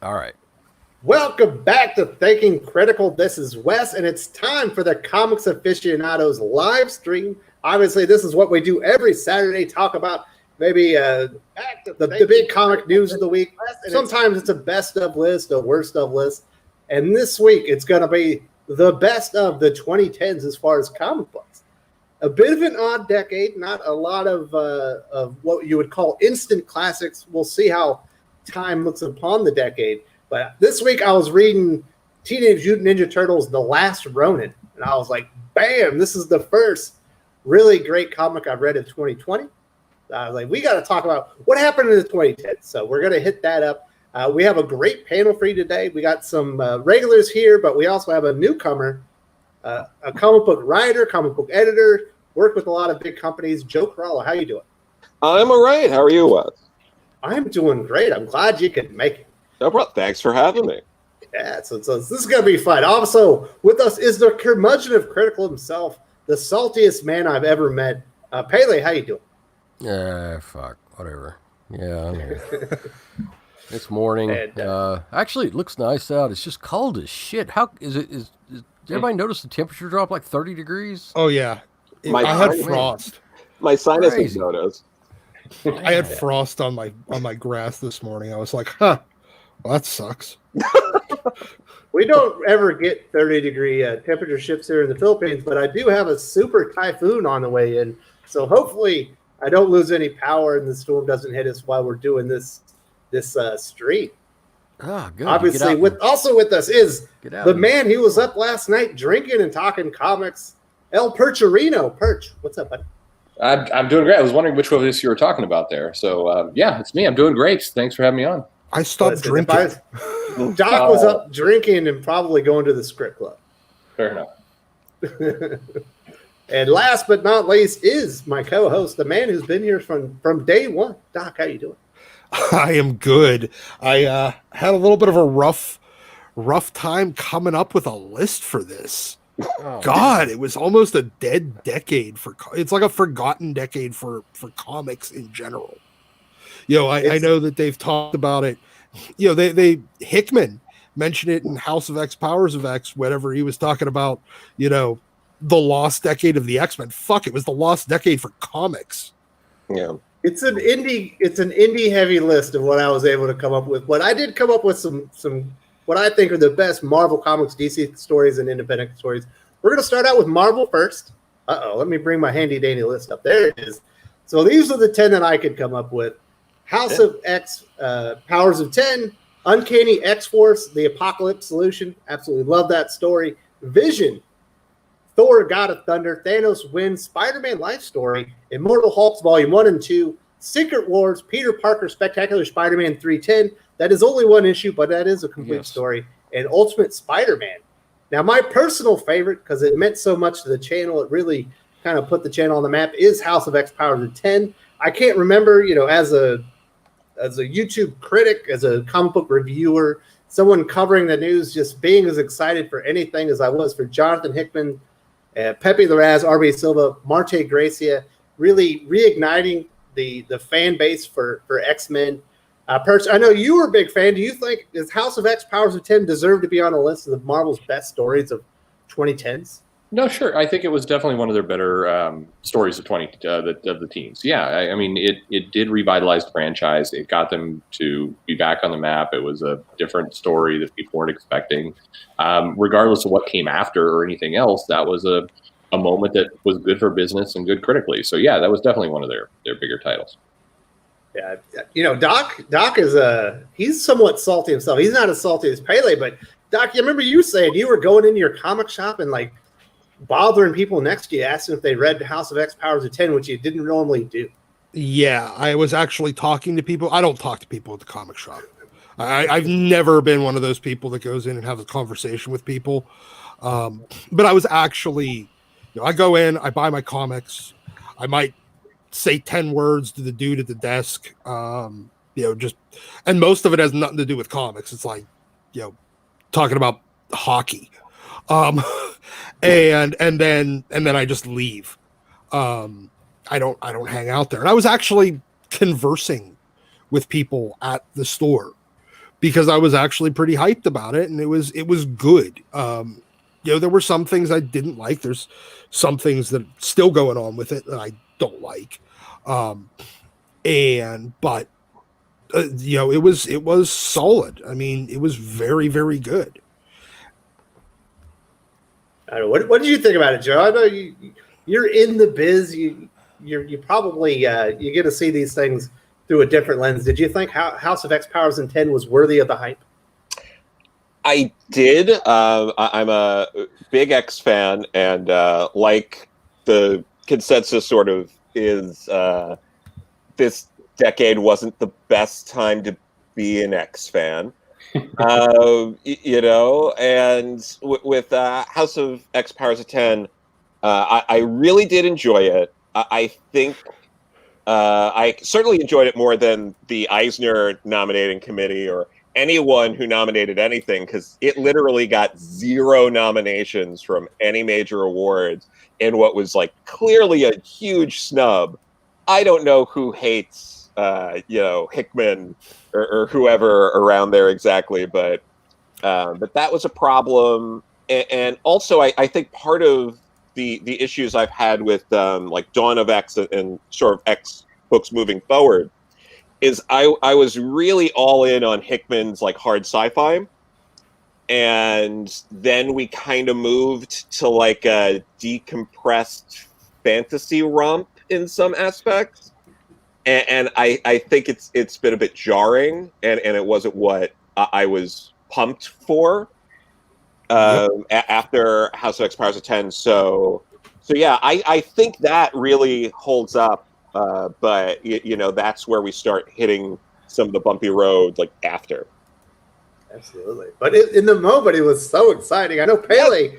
All right. Welcome back to Thinking Critical. This is Wes, and it's time for the Comics Aficionados live stream. Obviously, this is what we do every Saturday, talk about maybe the big comic news of the week. Sometimes it's a best of list, a worst of list. And this week, it's going to be the best of the 2010s as far as comic books. A bit of an odd decade, not a lot of what you would call instant classics. We'll see how time looks upon the decade. But this week I was reading Teenage Mutant Ninja Turtles: The Last Ronin, and I was like, bam, this is the first really great comic I've read in 2020. I was like, we got to talk about what happened in the 2010s. So we're going to hit that up. We have a great panel for you today. We got some regulars here, but we also have a newcomer, a comic book writer, comic book editor, worked with a lot of big companies. Joe Corallo, how you doing? I'm all right. How are you, Wes? I'm doing great. I'm glad you could make it. No problem. Thanks for having me. Yeah, so this is going to be fun. Also, with us is the curmudgeon of critical himself, the saltiest man I've ever met. Pele, how you doing? Yeah, fuck, whatever. Yeah, I'm here. It's morning. And, actually, it looks nice out. It's just cold as shit. How is it? Did everybody notice the temperature drop like 30 degrees? Oh yeah, My I had sinus- frost. My sinuses Crazy. noticed. I had frost on my grass this morning. I was like, huh, well, that sucks. we don't ever get 30-degree temperature shifts here in the Philippines, but I do have a super typhoon on the way in. So hopefully I don't lose any power and the storm doesn't hit us while we're doing this stream. Ah, good. Obviously, with us is the man who was up last night drinking and talking comics, El Percherino. Perch, what's up, buddy? I'm doing great. I was wondering which one of this you were talking about there. So, yeah, it's me. I'm doing great. Thanks for having me on. I stopped drinking. Doc was up drinking and probably going to the script club. Fair enough. And last but not least is my co-host, the man who's been here from day one. Doc, how you doing? I am good. I had a little bit of a rough time coming up with a list for this. Oh, God, it was almost a dead decade it's like a forgotten decade for comics in general. I know that they've talked about it. They Hickman mentioned it in House of X, Powers of X, whatever he was talking about, the lost decade of the X-Men. Fuck, it was the lost decade for comics. Yeah. It's an indie heavy list of what I was able to come up with. But I did come up with some what I think are the best Marvel Comics, DC stories, and independent stories. We're going to start out with Marvel first. Let me bring my handy dandy list up. There it is. So these are the 10 that I could come up with. House of X, Powers of 10, Uncanny X-Force, The Apocalypse Solution. Absolutely love that story. Vision, Thor, God of Thunder, Thanos Wins, Spider-Man Life Story, Immortal Hulks Volume 1 and 2, Secret Wars, Peter Parker, Spectacular Spider-Man 310. That is only one issue, but that is a complete story. And Ultimate Spider-Man. Now, my personal favorite, because it meant so much to the channel, it really kind of put the channel on the map, is House of X Powers of 10. I can't remember, as a YouTube critic, as a comic book reviewer, someone covering the news, just being as excited for anything as I was for Jonathan Hickman, Pepe Larraz, R.B. Silva, Marte Gracia, really reigniting the fan base for X-Men. Perch, I know you were a big fan. Do you think does House of X Powers of 10 deserve to be on a list of Marvel's best stories of 2010s? No, sure. I think it was definitely one of their better stories of the teens. Yeah, I mean, it did revitalize the franchise. It got them to be back on the map. It was a different story that people weren't expecting. Regardless of what came after or anything else, that was a moment that was good for business and good critically. So yeah, that was definitely one of their bigger titles. Yeah, Doc is he's somewhat salty himself. He's not as salty as Pele, but Doc, you remember you saying you were going into your comic shop and like bothering people next to you, asking if they read House of X Powers of 10, which you didn't normally do. Yeah, I was actually talking to people. I don't talk to people at the comic shop. I've never been one of those people that goes in and has a conversation with people. But I was actually, I go in, I buy my comics. I might say 10 words to the dude at the desk. And most of it has nothing to do with comics. It's like, talking about hockey. And then I just leave. I don't hang out there. And I was actually conversing with people at the store because I was actually pretty hyped about it, and it was good. There were some things I didn't like. There's some things that are still going on with it that I don't like. But it was solid. I mean, it was very, very good. I don't know, what did you think about it, Joe? I know you're in the biz. You probably you get to see these things through a different lens. Did you think House of X Powers and 10 was worthy of the hype? I did. I'm a big X fan, and like the consensus sort of is, this decade wasn't the best time to be an X fan. And with House of X Powers of 10, I really did enjoy it. I think I certainly enjoyed it more than the Eisner nominating committee or anyone who nominated anything, because it literally got 0 nominations from any major awards in what was like clearly a huge snub. I don't know who hates Hickman or whoever around there exactly, but that was a problem. And also I think part of the issues I've had with like Dawn of X and sort of X books moving forward is I was really all in on Hickman's like hard sci-fi, and then we kind of moved to like a decompressed fantasy romp in some aspects, and I think it's been a bit jarring, and it wasn't what I was pumped for after House of X Powers of 10. So yeah, I think that really holds up. But that's where we start hitting some of the bumpy road like after. Absolutely. But in the moment, it was so exciting. I know, Pele,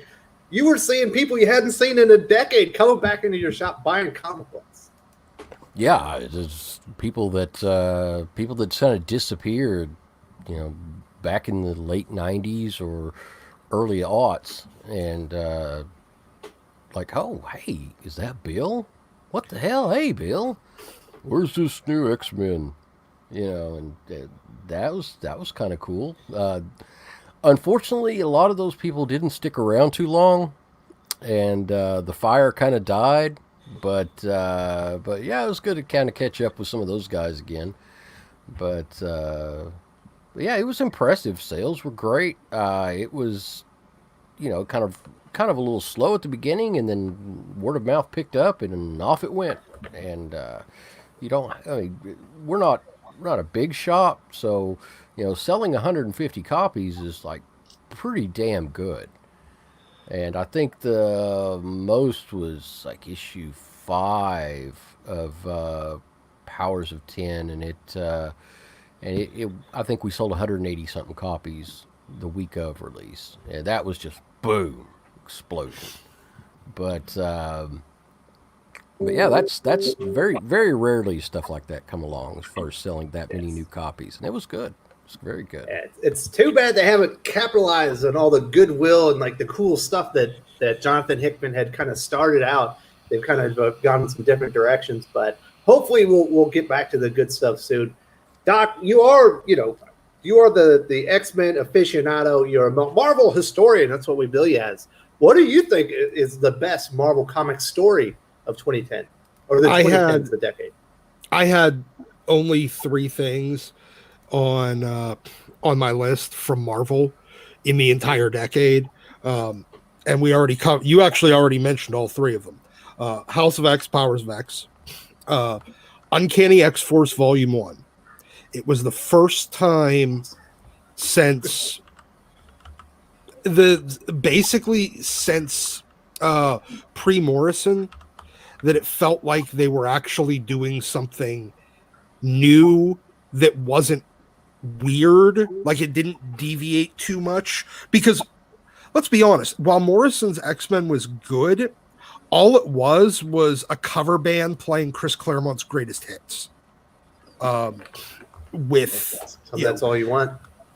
you were seeing people you hadn't seen in a decade coming back into your shop buying comic books. Yeah, there's people that kind of disappeared, back in the late 90s or early aughts, and like, oh, hey, is that Bill? What the hell? Hey, Bill, where's this new X-Men? And that was kind of cool. Unfortunately, a lot of those people didn't stick around too long, and the fire kind of died. But yeah, it was good to kind of catch up with some of those guys again. But yeah, it was impressive. Sales were great. It was, kind of a little slow at the beginning, and then word of mouth picked up, and off it went. And we're not a big shop, so selling 150 copies is like pretty damn good. And I think the most was like issue 5 of Powers of 10, and it I think we sold 180 something copies the week of release, and that was just boom, explosion. But yeah, that's very, very rarely stuff like that come along as far as selling that many new copies, and it was good. It's very good. Yeah, it's too bad they haven't capitalized on all the goodwill and like the cool stuff that Jonathan Hickman had kind of started out. They've kind of gone in some different directions, but hopefully we'll get back to the good stuff soon. Doc, you are the X-Men aficionado. You're a Marvel historian. That's what we bill you as. What do you think is the best Marvel comic story of 2010 or the 2010s, the decade? I had only 3 things on my list from Marvel in the entire decade, and we already you actually already mentioned all 3 of them. House of X, Powers of X, Uncanny X-Force Volume 1. It was the first time since pre-Morrison that it felt like they were actually doing something new that wasn't weird, like it didn't deviate too much. Because let's be honest, while Morrison's X-Men was good, all it was a cover band playing Chris Claremont's greatest hits. That's all you want.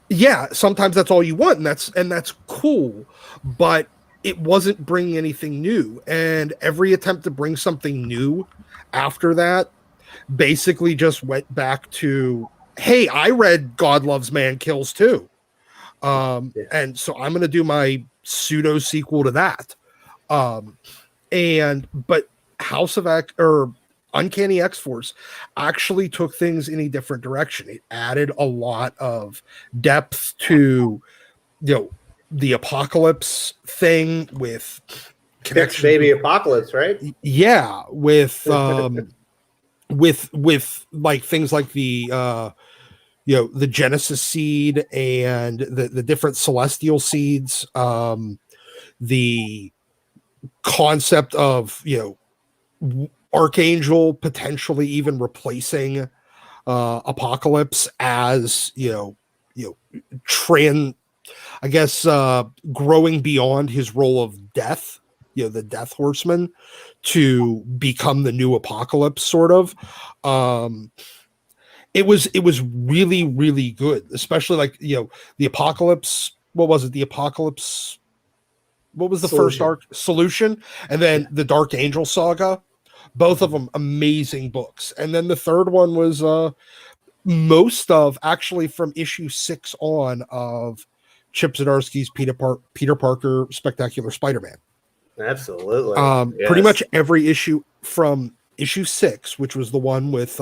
Yeah, sometimes that's all you want, and that's cool, but it wasn't bringing anything new. And every attempt to bring something new after that basically just went back to hey, I read God Loves Man Kills too. And so I'm going to do my pseudo sequel to that. But House of X or Uncanny X-Force actually took things in a different direction. It added a lot of depth to, the apocalypse thing with Fix Baby Apocalypse, right? Yeah, with like things like the the Genesis seed and the different celestial seeds, the concept of Archangel potentially even replacing Apocalypse as growing beyond his role of death, the Death Horseman, to become the new Apocalypse, sort of. It was really, really good, especially like the Apocalypse. What was it? The Apocalypse. What was the first arc? Solution, and then the Dark Angel saga. Both of them amazing books, and then the third one was most of actually from issue 6 on of Chip Zdarsky's Peter Parker Spectacular Spider-Man. Absolutely. Pretty much every issue from issue 6, which was the one with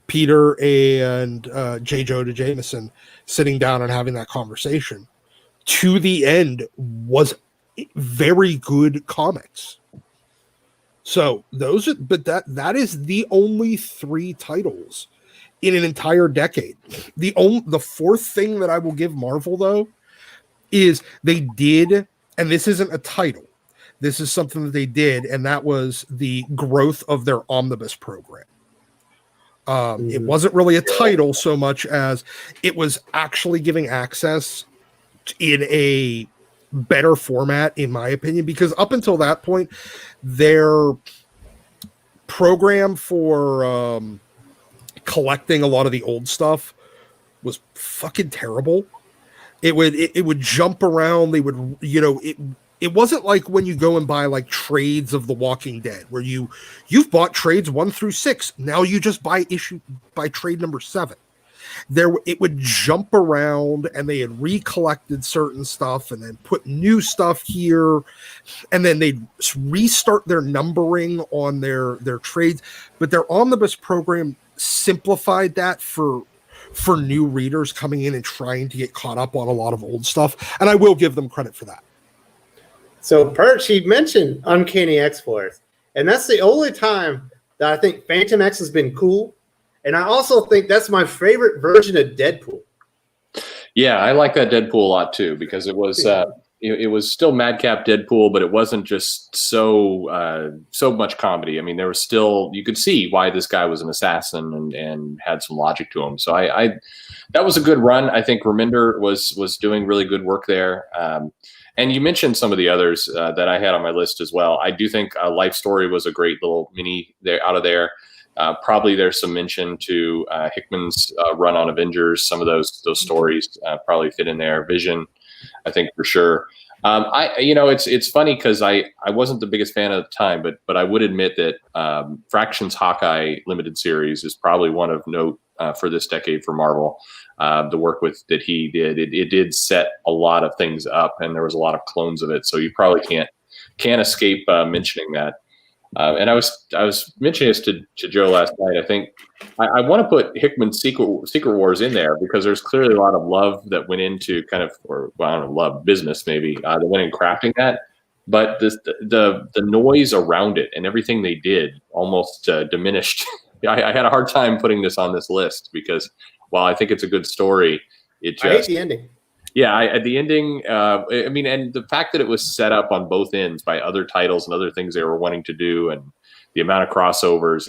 Peter and J. Jonah Jameson sitting down and having that conversation, to the end was very good comics. So that is the only 3 titles in an entire decade. The fourth thing that I will give Marvel, though, is they did, and this isn't a title, this is something that they did, and that was the growth of their omnibus program. It wasn't really a title so much as it was actually giving access in a better format, in my opinion, because up until that point, their program for collecting a lot of the old stuff was fucking terrible. It would jump around. They would, it wasn't like when you go and buy like trades of The Walking Dead, where you've bought trades 1 through 6. Now you just buy trade number 7. It would jump around, and they had recollected certain stuff and then put new stuff here, and then they'd restart their numbering on their trades. But their omnibus program simplified that for new readers coming in and trying to get caught up on a lot of old stuff, and I will give them credit for that. So Perch, he mentioned Uncanny X-Force, and that's the only time that I think Phantom X has been cool. And I also think that's my favorite version of Deadpool. Yeah, I like that Deadpool a lot too, because it was it was still madcap Deadpool, but it wasn't just so much comedy. I mean, there was still, you could see why this guy was an assassin and had some logic to him. So I that was a good run. I think Reminder was doing really good work there. And you mentioned some of the others that I had on my list as well. I do think Life Story was a great little mini there out of there. Probably there's some mention to Hickman's run on Avengers. Some of those stories probably fit in there. Vision, I think for sure. It's funny because I wasn't the biggest fan at the time, but I would admit that Fractions Hawkeye limited series is probably one of note for this decade for Marvel. The work that he did, it did set a lot of things up, and there was a lot of clones of it. So you probably can't escape mentioning that. And I was mentioning this to Joe last night. I think I want to put Hickman's Secret Wars in there because there's clearly a lot of love that went into love business maybe that went in crafting that. But the noise around it and everything they did almost diminished. I had a hard time putting this on this list because while I think it's a good story, I hate the ending. Yeah, the ending, and the fact that it was set up on both ends by other titles and other things they were wanting to do and the amount of crossovers,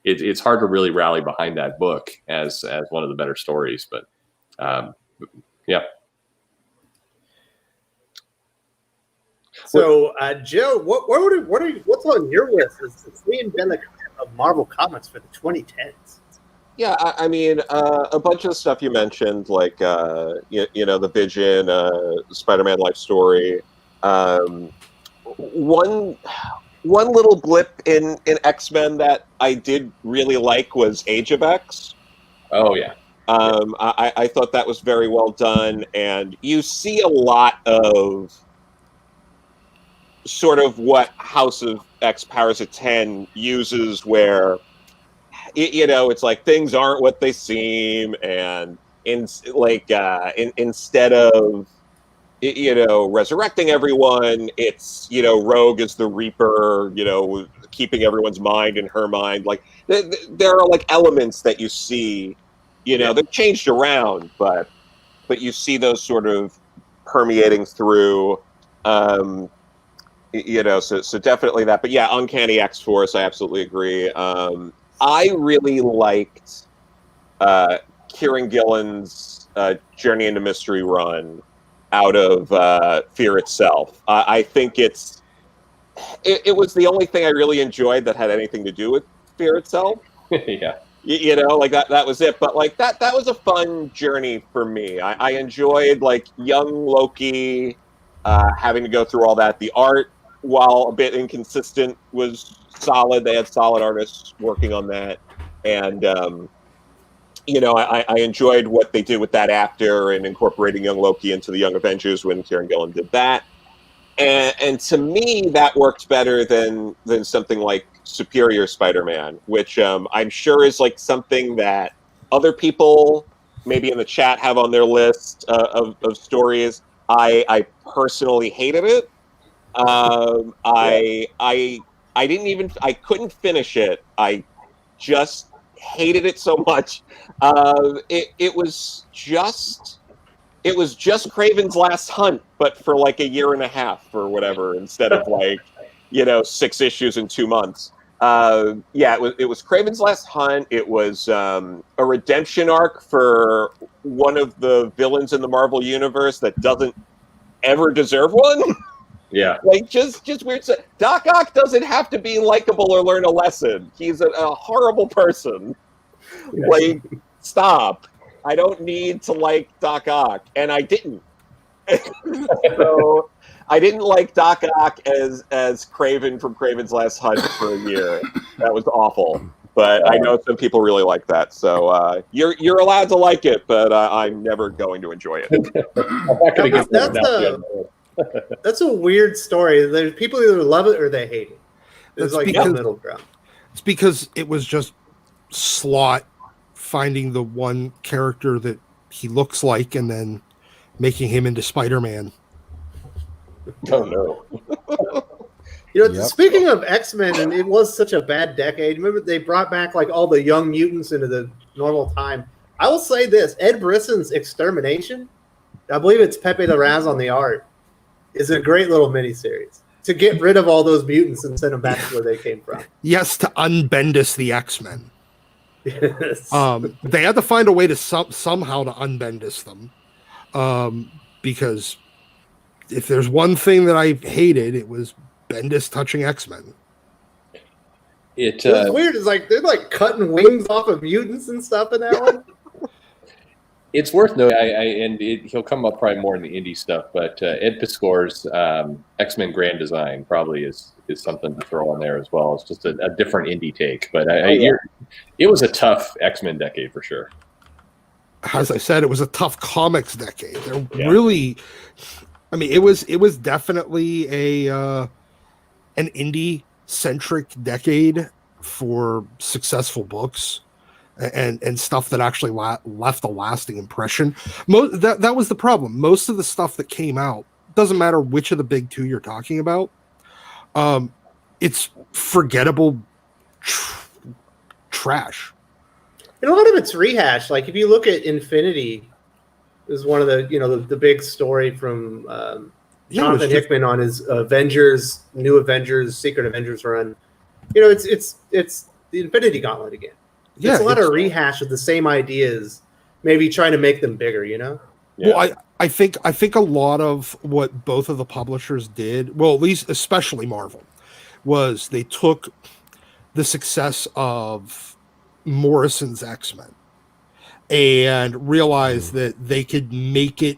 it's hard to really rally behind that book as one of the better stories. But, yeah. So, Joe, what's on your list as the reinvention of Marvel Comics for the 2010s? Yeah, I mean, a bunch of stuff you mentioned, like the Vision, Spider-Man Life Story. One little blip in X-Men that I did really like was Age of X. Oh yeah. I thought that was very well done, and you see a lot of sort of what House of X Powers of 10 uses, where it's like things aren't what they seem, and instead of resurrecting everyone, it's Rogue is the Reaper, keeping everyone's mind in her mind. Like there are like elements that you see, they're changed around, but you see those sort of permeating through. So definitely that. But yeah, Uncanny X-Force, I absolutely agree. I really liked Kieran Gillen's Journey into Mystery run out of Fear itself. I think it was the only thing I really enjoyed that had anything to do with Fear itself. Yeah. Like that was it. But like that was a fun journey for me. I enjoyed like young Loki having to go through all that. The art, while a bit inconsistent, was solid. They had solid artists working on that. And I enjoyed what they did with that actor and incorporating young Loki into the Young Avengers when Kieran Gillen did that. And to me, that worked better than something like Superior Spider-Man, which I'm sure is like something that other people maybe in the chat have on their list of stories. I personally hated it. I couldn't finish it. I just hated it so much. It was just Craven's Last Hunt, but for like a year and a half or whatever, instead of like 6 issues in 2 months. It was Craven's Last Hunt. It was a redemption arc for one of the villains in the Marvel universe that doesn't ever deserve one. Yeah. Like just weird stuff. Doc Ock doesn't have to be likable or learn a lesson. He's a horrible person. Yeah. Like, stop. I don't need to like Doc Ock, and I didn't. So I didn't like Doc Ock as Craven from Craven's Last Hunt for a year. That was awful. But I know some people really like that. So you're allowed to like it, but I'm never going to enjoy it. I'm not gonna get That's a weird story. There's people either love it or they hate it. There's That's like no middle ground. It's because it was just Slott finding the one character that he looks like and then making him into Spider-Man. Oh no. Yep. Speaking of X-Men, and it was such a bad decade. Remember they brought back like all the young mutants into the normal time. I will say this: Ed Brisson's Extermination, I believe it's Pepe Larraz on the art, is a great little miniseries to get rid of all those mutants and send them back to where they came from. Yes, to unbendis the X-Men. Yes. They had to find a way to somehow to unbendis them, because if there's one thing that I hated, it was Bendis touching X-Men. It was weird. It's like they're like cutting wings off of mutants and stuff in that one. It's worth noting, he'll come up probably more in the indie stuff, but Ed Piscor's X-Men Grand Design probably is something to throw on there as well. It's just a different indie take, but it was a tough X-Men decade for sure. As I said, it was a tough comics decade. Really, I mean, it was definitely an indie-centric decade for successful books. And stuff that actually left a lasting impression. That was the problem. Most of the stuff that came out, doesn't matter which of the big two you're talking about, it's forgettable trash. And a lot of it's rehashed. Like if you look at Infinity, is one of the big story from Jonathan Hickman on his New Avengers, Secret Avengers run. It's the Infinity Gauntlet again. Yeah, it's a lot of rehash of the same ideas, maybe trying to make them bigger, Yeah. Well, I think a lot of what both of the publishers did, well, at least especially Marvel, was they took the success of Morrison's X-Men and realized that they could make it.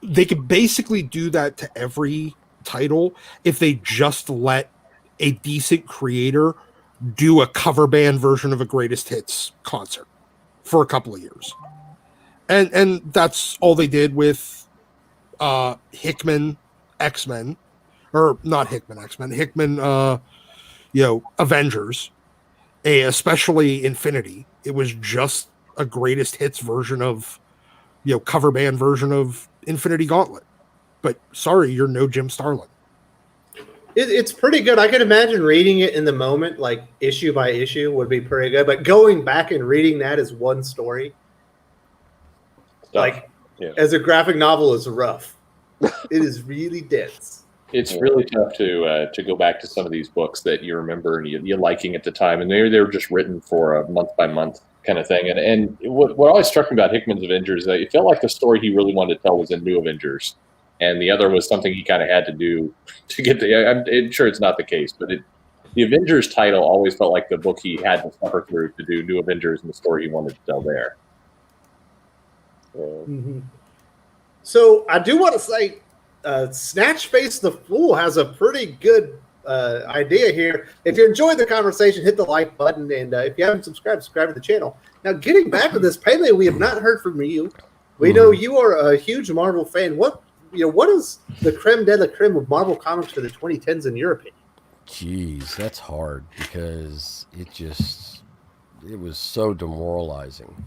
They could basically do that to every title if they just let a decent creator do a cover band version of a greatest hits concert. for a couple of years. And that's all they did with Hickman X-Men, or not Hickman X-Men, Hickman Avengers, especially Infinity. It was just a greatest hits version of, cover band version of Infinity Gauntlet. But sorry, you're no Jim Starlin. It's pretty good. I can imagine reading it in the moment, like issue by issue, would be pretty good. But going back and reading that as one story, as a graphic novel, is rough. It is really dense. It's really tough to go back to some of these books that you remember and you liking at the time, and they were just written for a month by month kind of thing. And what always struck me about Hickman's Avengers is that it felt like the story he really wanted to tell was in New Avengers, and the other was something he kind of had to do to get the. I'm sure it's not the case, but the Avengers title always felt like the book he had to suffer through to do New Avengers and the story he wanted to tell there. Mm-hmm. So I do want to say, Snatch Face the Fool has a pretty good idea here. If you enjoyed the conversation, hit the like button, and if you haven't subscribed to the channel. Now, getting back to this, Pele, we have not heard from you. We know you are a huge Marvel fan. What is the creme de la creme of Marvel Comics for the 2010s in your opinion? Jeez, that's hard because it was so demoralizing.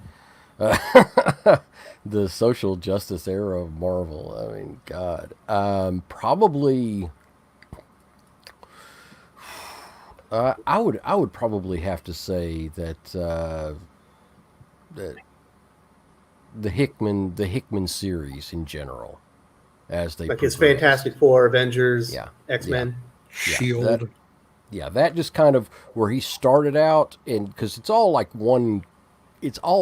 The social justice era of Marvel. I mean, God. Probably. I would probably have to say that that the Hickman series in general, as they his Fantastic Four, Avengers, X-Men, Shield. That just kind of where he started out, and because it's all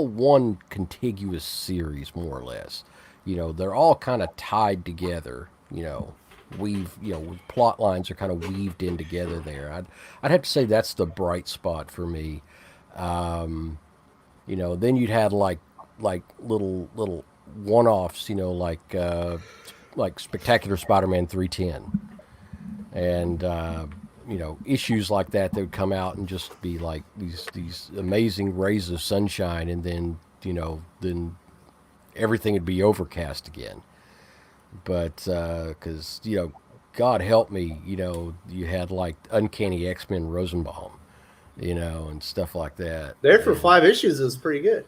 one contiguous series, more or less. They're all kind of tied together. Plot lines are kind of weaved in together there. I'd have to say that's the bright spot for me. Then you'd have like little one-offs, like Spectacular Spider-Man 310, and issues like that would come out and just be like these amazing rays of sunshine, and then everything would be overcast again. But because God help me, you had like Uncanny X-Men Rosenbaum, and stuff like that. There for 5 issues is pretty good.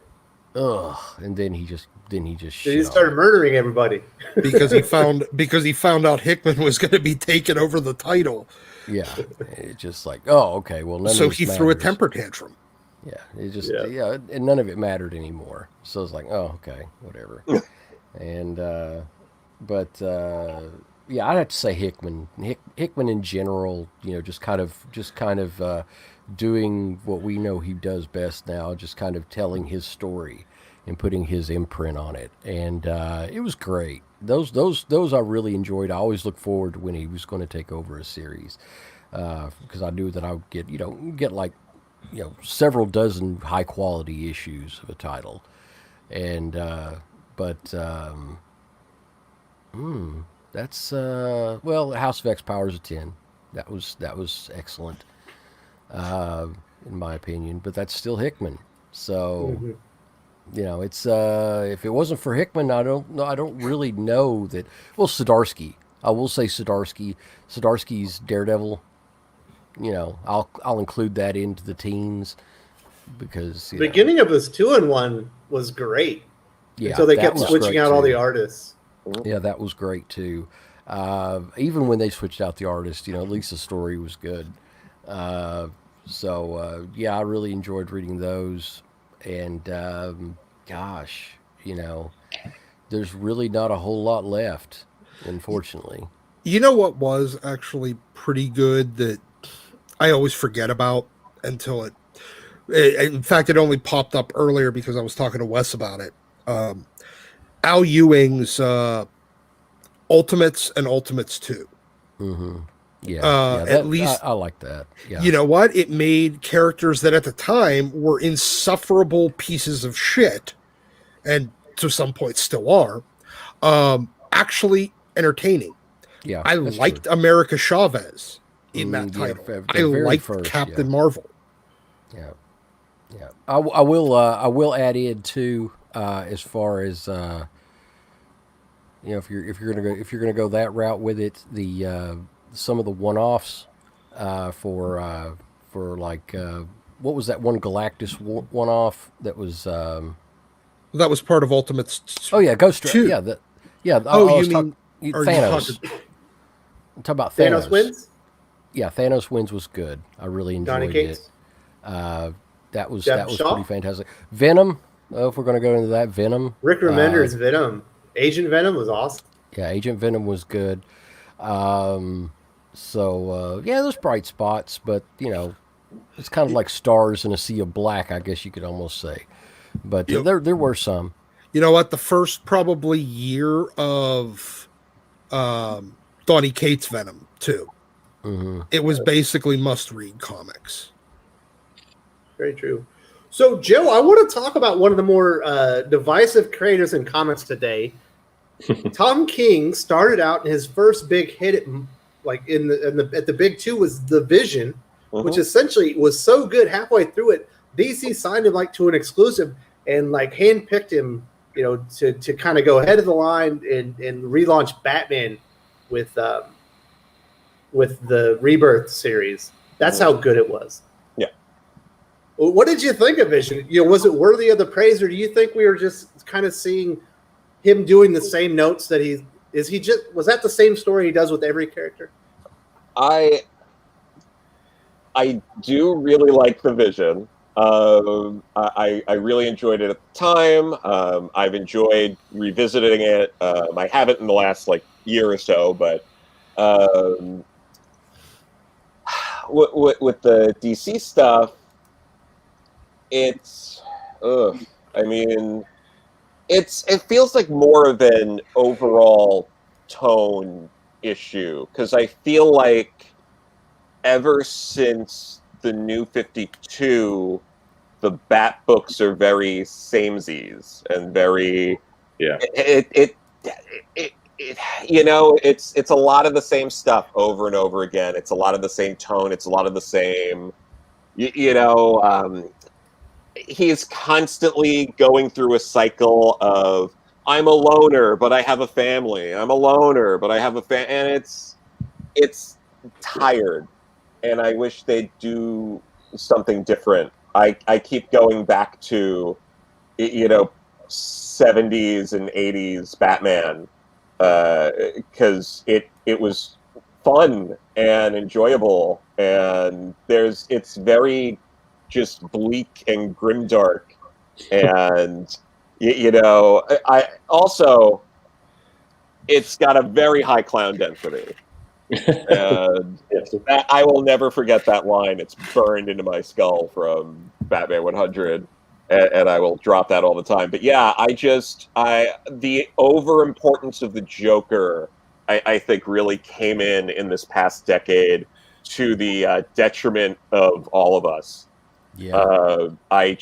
Ugh, and then he just he started murdering everybody because he found out Hickman was going to be taking over the title. Yeah, it's just like, oh, okay, well, so he threw a temper tantrum. Yeah, it just and none of it mattered anymore. So it's like, oh, okay, whatever. And I'd have to say Hickman in general. Just kind of doing what we know he does best now, just kind of telling his story and putting his imprint on it. And it was great. Those I really enjoyed. I always look forward to when he was going to take over a series, because I knew that I would get like several dozen high quality issues of a title. And that's House of X Powers of 10. That was excellent, in my opinion. But that's still Hickman. So it's if it wasn't for Hickman, I don't really know that. Well, Zdarsky. I will say Zdarsky's Daredevil. I'll include that into the teens because the beginning of his 2-in-1 was great. Yeah, until they kept switching out all the artists. Yeah, that was great too. Even when they switched out the artist, at least the story was good. I really enjoyed reading those. And gosh, there's really not a whole lot left, unfortunately. You know what was actually pretty good that I always forget about until it in fact, it only popped up earlier because I was talking to Wes about it. Al Ewing's Ultimates and Ultimates 2. Mm-hmm. At least I like that. Yeah. You know what? It made characters that at the time were insufferable pieces of shit, and to some point still are, actually entertaining. Yeah, I liked true. America Chavez in that title. I liked Captain Marvel. Yeah. Yeah, I will add in too, as far as if you're gonna go that route with it, the some of the one-offs for like what was that one Galactus one-off that was That was part of Ultimates oh yeah, Ghost Rider, 2. yeah, yeah, Oh, I you was mean, talking are you talking? Thanos. I'm talking about Thanos Thanos. wins. Yeah, Thanos Wins was good. I really Donny enjoyed it. Cates. Uh, that was Jeff that was pretty Shaw. fantastic. Venom. If we're going to go into that, Venom. Rick Remender's Venom. Agent Venom was awesome. Yeah, Agent Venom was good. Um, yeah, there's bright spots, but it's kind of like stars in a sea of black, I guess you could almost say. But You, there were some. you know what? The first probably year of Donny Cates Venom too. Hmm. It was basically must-read comics. Very true. So, Joe, I want to talk about one of the more divisive creators in comics today. Tom King started out in his first big hit at the big two was The Vision, which essentially was so good halfway through it, DC signed him to an exclusive and handpicked him, to kind of go ahead of the line and relaunch Batman with the Rebirth series. That's how good it was. Yeah. Well, what did you think of Vision? Was it worthy of the praise, or do you think we were just kind of seeing him doing the same notes that was that the same story he does with every character? I do really like The Vision. I really enjoyed it at the time. I've enjoyed revisiting it. I haven't in the last year or so, but with the DC stuff, it's I mean, it feels like more of an overall tone issue, because I feel like ever since the New 52, the Bat books are very samesies and very it's a lot of the same stuff over and over again. It's a lot of the same tone. It's a lot of the same, he's constantly going through a cycle of I'm a loner, but I have a family. I'm a loner, but I have and it's tired. And I wish they'd do something different. I keep going back to, 70s and 80s Batman, because it was fun and enjoyable, and it's very just bleak and grimdark, and I also, it's got a very high clown density. And that, I will never forget that line. It's burned into my skull from Batman 100, and I will drop that all the time. But yeah, the overimportance of the Joker, I think, really came in this past decade to the detriment of all of us. Yeah. I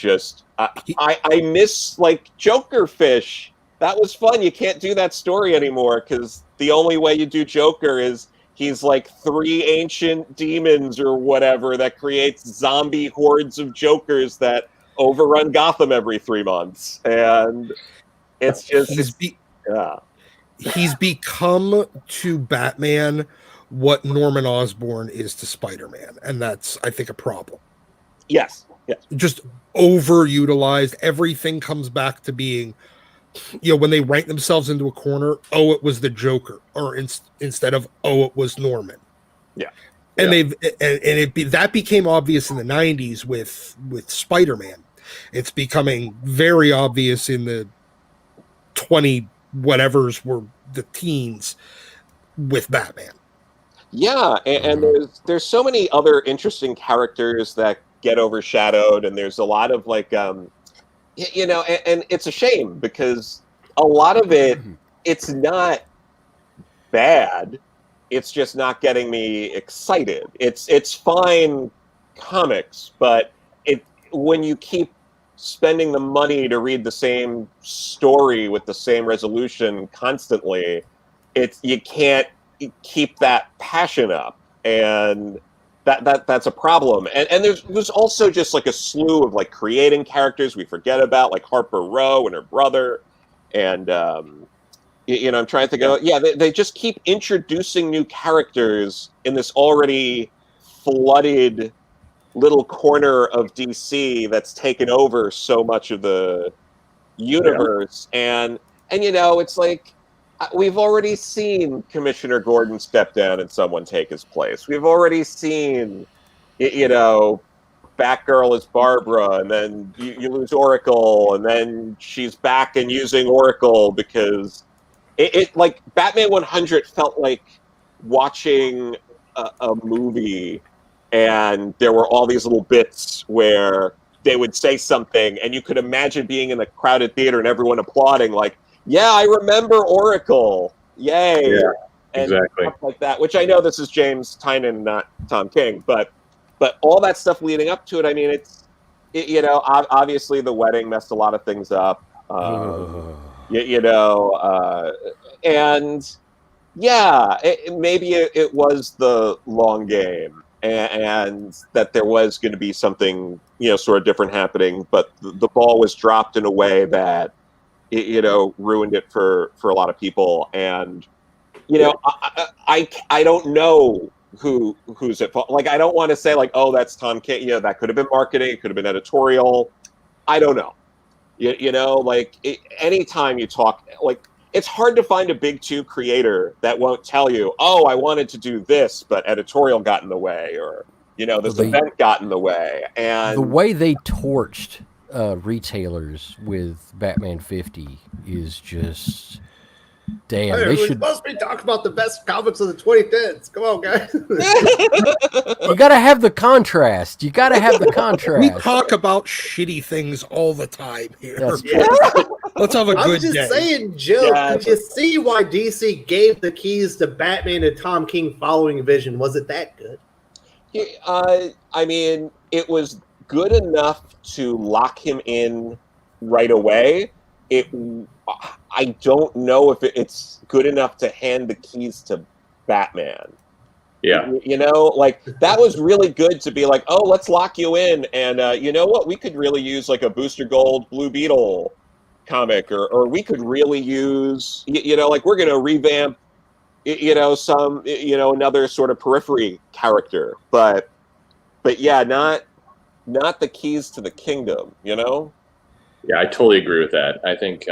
miss Joker Fish. That was fun. You can't do that story anymore, because the only way you do Joker is he's 3 ancient demons or whatever that creates zombie hordes of Jokers that overrun Gotham every 3 months. And it's just, he's become to Batman what Norman Osborn is to Spider-Man. And that's, I think, a problem. Yes. Just overutilized. Everything comes back to being, when they rank themselves into a corner, it was the Joker, or instead of, it was Norman. Yeah. And that became obvious in the 90s with Spider-Man. It's becoming very obvious in the 20 whatevers were the teens with Batman. Yeah, and there's so many other interesting characters that get overshadowed, and there's a lot of and it's a shame, because a lot of it's not bad. It's just not getting me excited. It's fine comics, but when you keep spending the money to read the same story with the same resolution constantly, you can't keep that passion up. And that's a problem. And there's also just like a slew of like creating characters we forget about, like Harper Row and her brother, and I'm trying to think of they just keep introducing new characters in this already flooded little corner of DC that's taken over so much of the universe, and it's like we've already seen Commissioner Gordon step down and someone take his place. We've already seen Batgirl is Barbara, and then you lose Oracle, and then she's back and using Oracle because it like Batman 100 felt like watching a movie, and there were all these little bits where they would say something, and you could imagine being in a crowded theater and everyone applauding, like, "Yeah, I remember Oracle, yay!" Yeah, and exactly. stuff like that. Which I know this is James Tynion, not Tom King, but all that stuff leading up to it. I mean, obviously the wedding messed a lot of things up. And maybe it was the long game, and that there was going to be something sort of different happening, but the ball was dropped in a way that ruined it for a lot of people. And I don't know who's at fault. Like, I don't want to say like, oh, that's Tom King. That could have been marketing, it could have been editorial. I don't know. Anytime you talk, like, it's hard to find a big two creator that won't tell you, oh, I wanted to do this, but editorial got in the way, or this event got in the way. And the way they torched retailers with Batman 50 is just damn. Hey, we're supposed to be talking about the best comics of the 2010s. Come on, guys. You got to have the contrast. You got to have the contrast. We talk about shitty things all the time here. Let's have a good day. I'm just saying, Joe, did you see why DC gave the keys to Batman to Tom King following Vision? Was it that good? I mean, it was good enough to lock him in right away. I don't know if it's good enough to hand the keys to Batman. Yeah. Like, that was really good to be like, oh, let's lock you in. And you know what? We could really use like a Booster Gold Blue Beetle comic, or we could really use, like, we're going to revamp, some, another sort of periphery character. But yeah, not the keys to the kingdom, Yeah, I totally agree with that. I think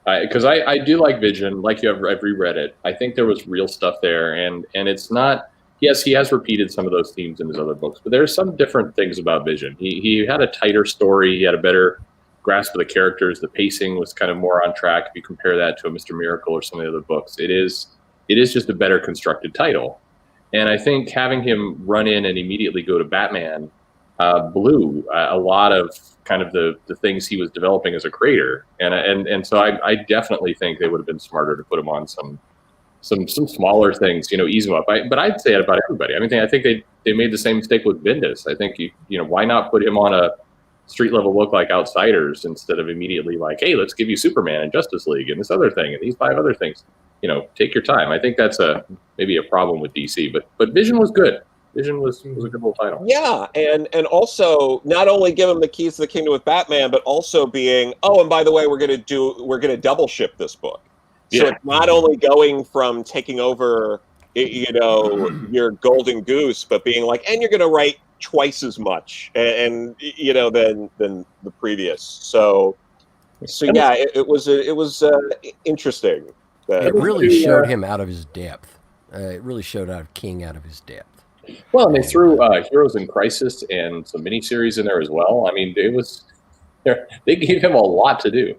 because I do like Vision, like you have, I've reread it. I think there was real stuff there, and it's not. Yes, he has repeated some of those themes in his other books, but there's some different things about Vision. He had a tighter story. He had a better grasp of the characters. The pacing was kind of more on track. If you compare that to a Mr. Miracle or some of the other books, it is just a better constructed title. And I think having him run in and immediately go to Batman blew a lot of kind of the things he was developing as a creator, and so I definitely think they would have been smarter to put him on some smaller things, ease him up. But I'd say it about everybody. I mean, I think they made the same mistake with Bendis. I think why not put him on a street level book like Outsiders instead of immediately like, hey, let's give you Superman and Justice League and this other thing and these 5 other things. Take your time. I think that's maybe a problem with DC, but Vision was good. Vision was a good little title. Yeah, and also not only give him the keys to the kingdom with Batman, but also being, oh, and by the way, we're gonna double ship this book. So it's not only going from taking over, your golden goose, but being like, and you're gonna write twice as much, and than the previous. So yeah, it was interesting. It really showed him out of his depth. It really showed King out of his depth. Well, and they threw Heroes in Crisis and some miniseries in there as well. I mean, they gave him a lot to do.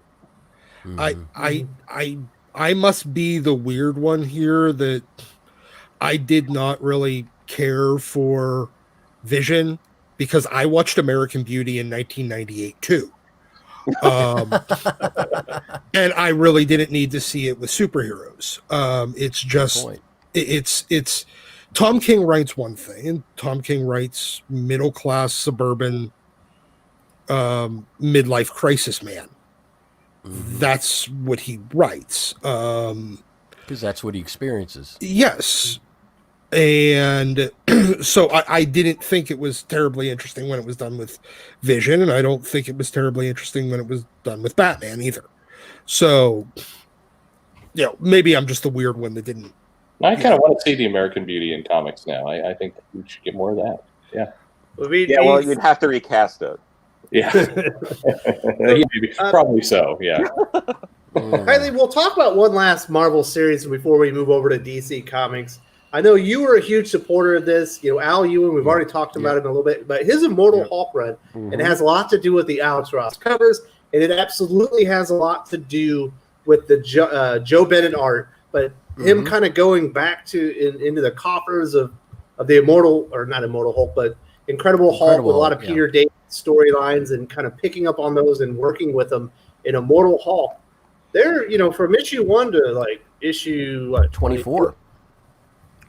I must be the weird one here that I did not really care for Vision because I watched American Beauty in 1998 too. And I really didn't need to see it with superheroes. It's just it's Tom King writes one thing, and Tom King writes middle class suburban midlife crisis man. That's what he writes. Because that's what he experiences. Yes. And so I didn't think it was terribly interesting when it was done with Vision, and I don't think it was terribly interesting when it was done with Batman either. So, maybe I'm just the weird one that didn't. I kind of want to see the American Beauty in comics now. I think we should get more of that. Yeah. Well, you'd have to recast it. Yeah. Maybe, probably so. Yeah. Riley, we'll talk about one last Marvel series before we move over to DC Comics. I know you were a huge supporter of this. Al Ewing, we've already talked about him a little bit, but his Immortal Hulk run, it has a lot to do with the Alex Ross covers, and it absolutely has a lot to do with the Joe Bennett art, but him kind of going back into the coffers of the not Immortal Hulk, but Incredible Hulk with a lot of Peter David storylines and kind of picking up on those and working with them in Immortal Hulk. They're, from issue 1 to like issue 24.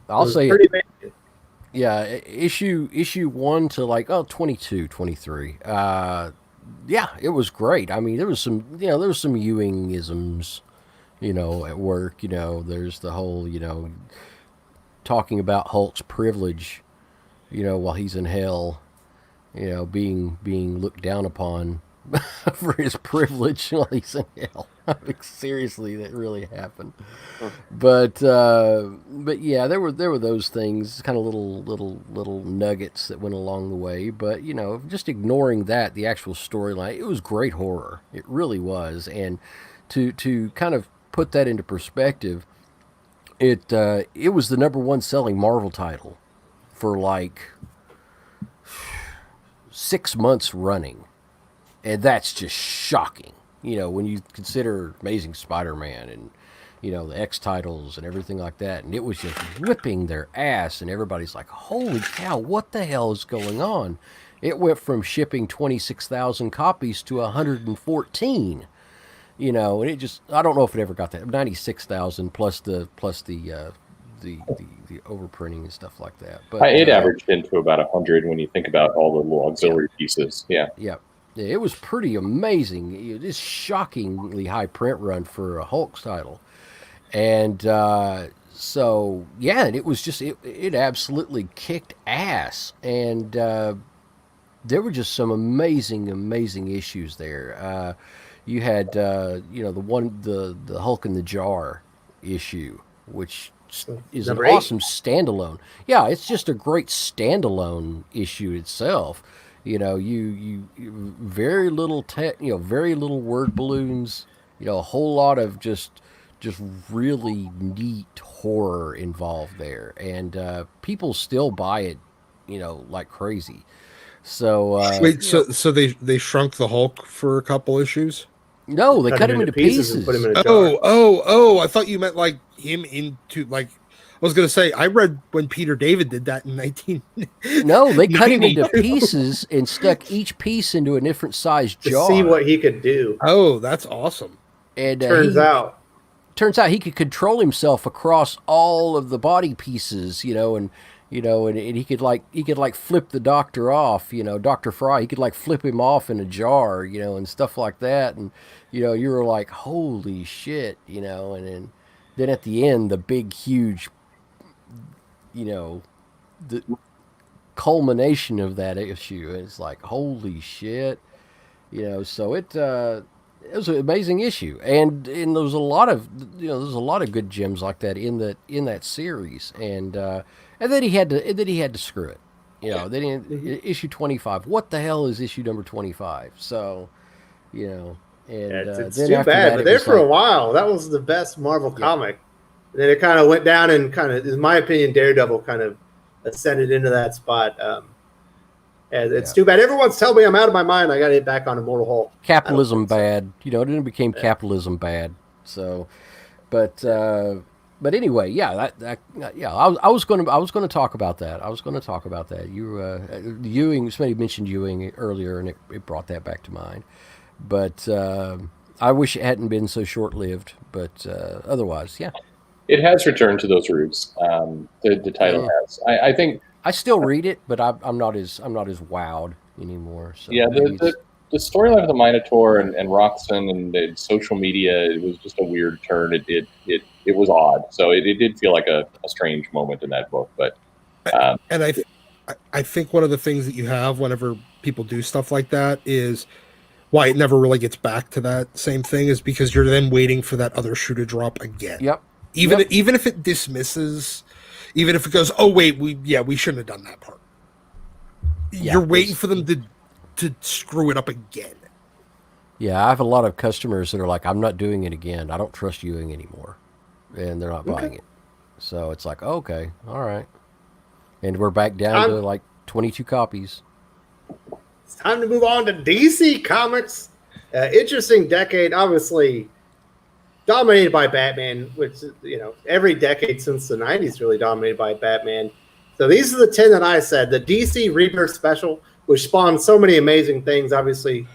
I'll say it. Yeah, issue 1 to like 22, 23. It was great. I mean, there was some Ewing-isms, at work. There's the whole, talking about Hulk's privilege, while he's in hell, being looked down upon for his privilege while he's in hell. I mean, seriously, that really happened. But yeah, there were those things, kind of little nuggets that went along the way. But just ignoring that, the actual storyline, it was great horror. It really was. And to kind of put that into perspective, it was the #1 selling Marvel title for like 6 months running. And that's just shocking, when you consider Amazing Spider-Man and, the X titles and everything like that. And it was just whipping their ass, and everybody's like, holy cow, what the hell is going on? It went from shipping 26,000 copies to 114, and it just, I don't know if it ever got that, 96,000 plus the overprinting and stuff like that. But it averaged into about 100 when you think about all the little auxiliary pieces. Yeah. Yeah. Yeah, it was pretty amazing. This shockingly high print run for a Hulk title. And so, yeah, and it was just, it absolutely kicked ass. And there were just some amazing issues there. You had, the Hulk in the Jar issue, which is an awesome standalone. Yeah, it's just a great standalone issue itself. You very little very little word balloons, a whole lot of just really neat horror involved there, and people still buy it, like crazy. So wait, so they shrunk the Hulk for a couple issues? No, they cut him into pieces. And put him in a jar. Oh! I thought you meant like him into like. I was going to say, I read when Peter David did that in 19. No, they cut him into pieces and stuck each piece into a different sized jar. To see what he could do. Oh, that's awesome. And turns out he could control himself across all of the body pieces, and he could like flip the Doctor off, Dr. Fry, he could like flip him off in a jar, and stuff like that. And, you were like, holy shit, and then at the end, the big, huge, the culmination of that issue is like, holy shit, so it was an amazing issue, and there's a lot of good gems like that in that series, and then he had to screw it, then issue 25. What the hell is issue number 25? So, and it's then too bad. But there for a while, that was the best Marvel comic. And then it kind of went down, and kind of, in my opinion, Daredevil kind of ascended into that spot. And it's too bad. Everyone's telling me I'm out of my mind. I got to get back on Immortal Hulk. Capitalism bad. It became capitalism bad. So, but anyway, yeah, I was going to talk about that. You Ewing, somebody mentioned Ewing earlier, and it brought that back to mind. But I wish it hadn't been so short-lived. But otherwise, yeah. It has returned to those roots. The title has. I think I still read it, but I'm not as wowed anymore. So yeah, the storyline of the Minotaur and Roxxon and social media, it was just a weird turn. It it was odd. So it did feel like a strange moment in that book. But And I think one of the things that you have whenever people do stuff like that is why it never really gets back to that same thing is because you're then waiting for that other shoe to drop again. Yep. Even if it dismisses, even if it goes, oh wait, we shouldn't have done that part. Yeah, You're waiting for them to screw it up again. Yeah, I have a lot of customers that are like, I'm not doing it again. I don't trust Ewing anymore. And they're not buying it. So it's like, okay, all right. And we're back down to like 22 copies. It's time to move on to DC Comics. Interesting decade, obviously dominated by Batman, which, every decade since the 90s really dominated by Batman. So these are the 10 that I said. The DC Rebirth Special, which spawned so many amazing things. Obviously,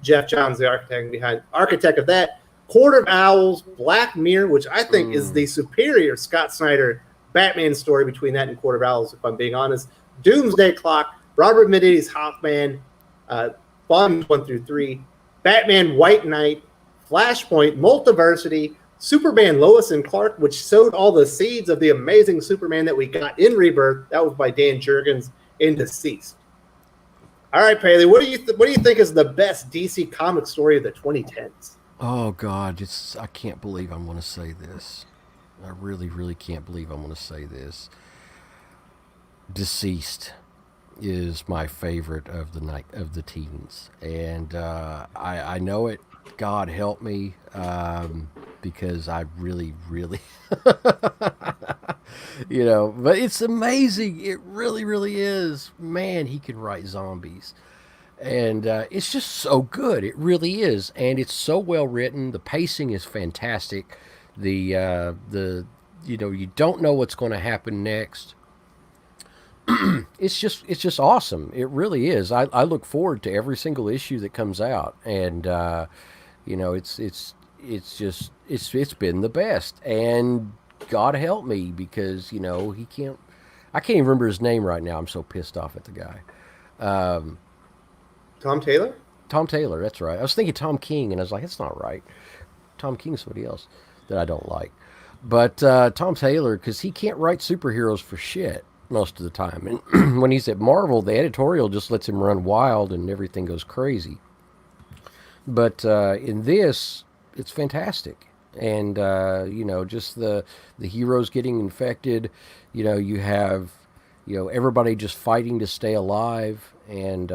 Jeff Johns, the architect of that. Court of Owls, Black Mirror, which I think is the superior Scott Snyder Batman story between that and Court of Owls, if I'm being honest. Doomsday Clock, Robert Mitty's Hawkman, volumes 1 through 3, Batman White Knight, Flashpoint, Multiversity, Superman Lois and Clark, which sowed all the seeds of the amazing Superman that we got in Rebirth. That was by Dan Jurgens in Deceased. All right, Paley, what do you think is the best DC comic story of the 2010s? Oh God, I can't believe I'm going to say this. I really, really can't believe I'm going to say this. Deceased is my favorite of the teens, and I know it. God help me, because I really, really, but it's amazing. It really, really is. Man, he can write zombies. And it's just so good. It really is. And it's so well written. The pacing is fantastic. You don't know what's going to happen next. It's just awesome. It really is. I look forward to every single issue that comes out. And it's been the best. And God help me, because I can't even remember his name right now. I'm so pissed off at the guy. Tom Taylor? Tom Taylor, that's right. I was thinking Tom King, and I was like, that's not right. Tom King's somebody else that I don't like. But Tom Taylor, because he can't write superheroes for shit most of the time. And when he's at Marvel, the editorial just lets him run wild and everything goes crazy. But in this, it's fantastic. And, just the heroes getting infected. You have, everybody just fighting to stay alive. And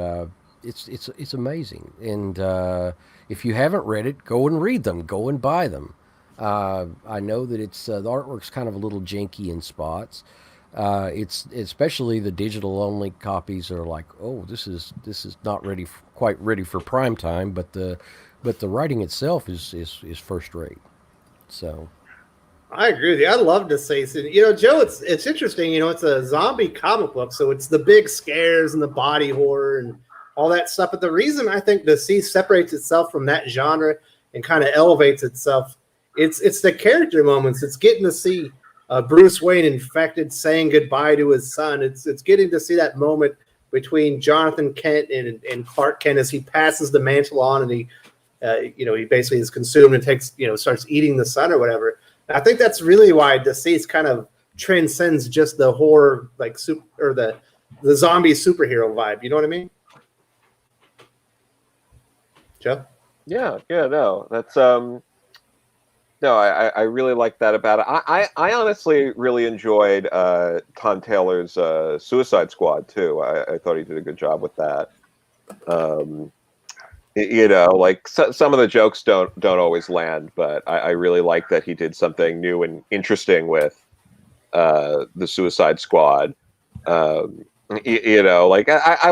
it's amazing. And if you haven't read it, go and read them. Go and buy them. I know that it's the artwork's kind of a little janky in spots. It's especially the digital only copies are like, oh, this is not quite ready for prime time, but the writing itself is first rate. So I agree with you. I love Deceased. Joe, it's interesting. It's a zombie comic book, so it's the big scares and the body horror and all that stuff. But the reason I think Deceased separates itself from that genre and kind of elevates itself, it's the character moments. It's getting to see Bruce Wayne infected, saying goodbye to his son. It's getting to see that moment between Jonathan Kent and Clark Kent as he passes the mantle on, and he basically is consumed and starts eating the son or whatever. And I think that's really why Deceased kind of transcends just the horror, or the zombie superhero vibe. You know what I mean? Joe? Yeah, no, that's no, I really like that about it. I honestly really enjoyed Tom Taylor's Suicide Squad too. I thought he did a good job with that. Some of the jokes don't always land, but I really like that he did something new and interesting with the Suicide Squad. I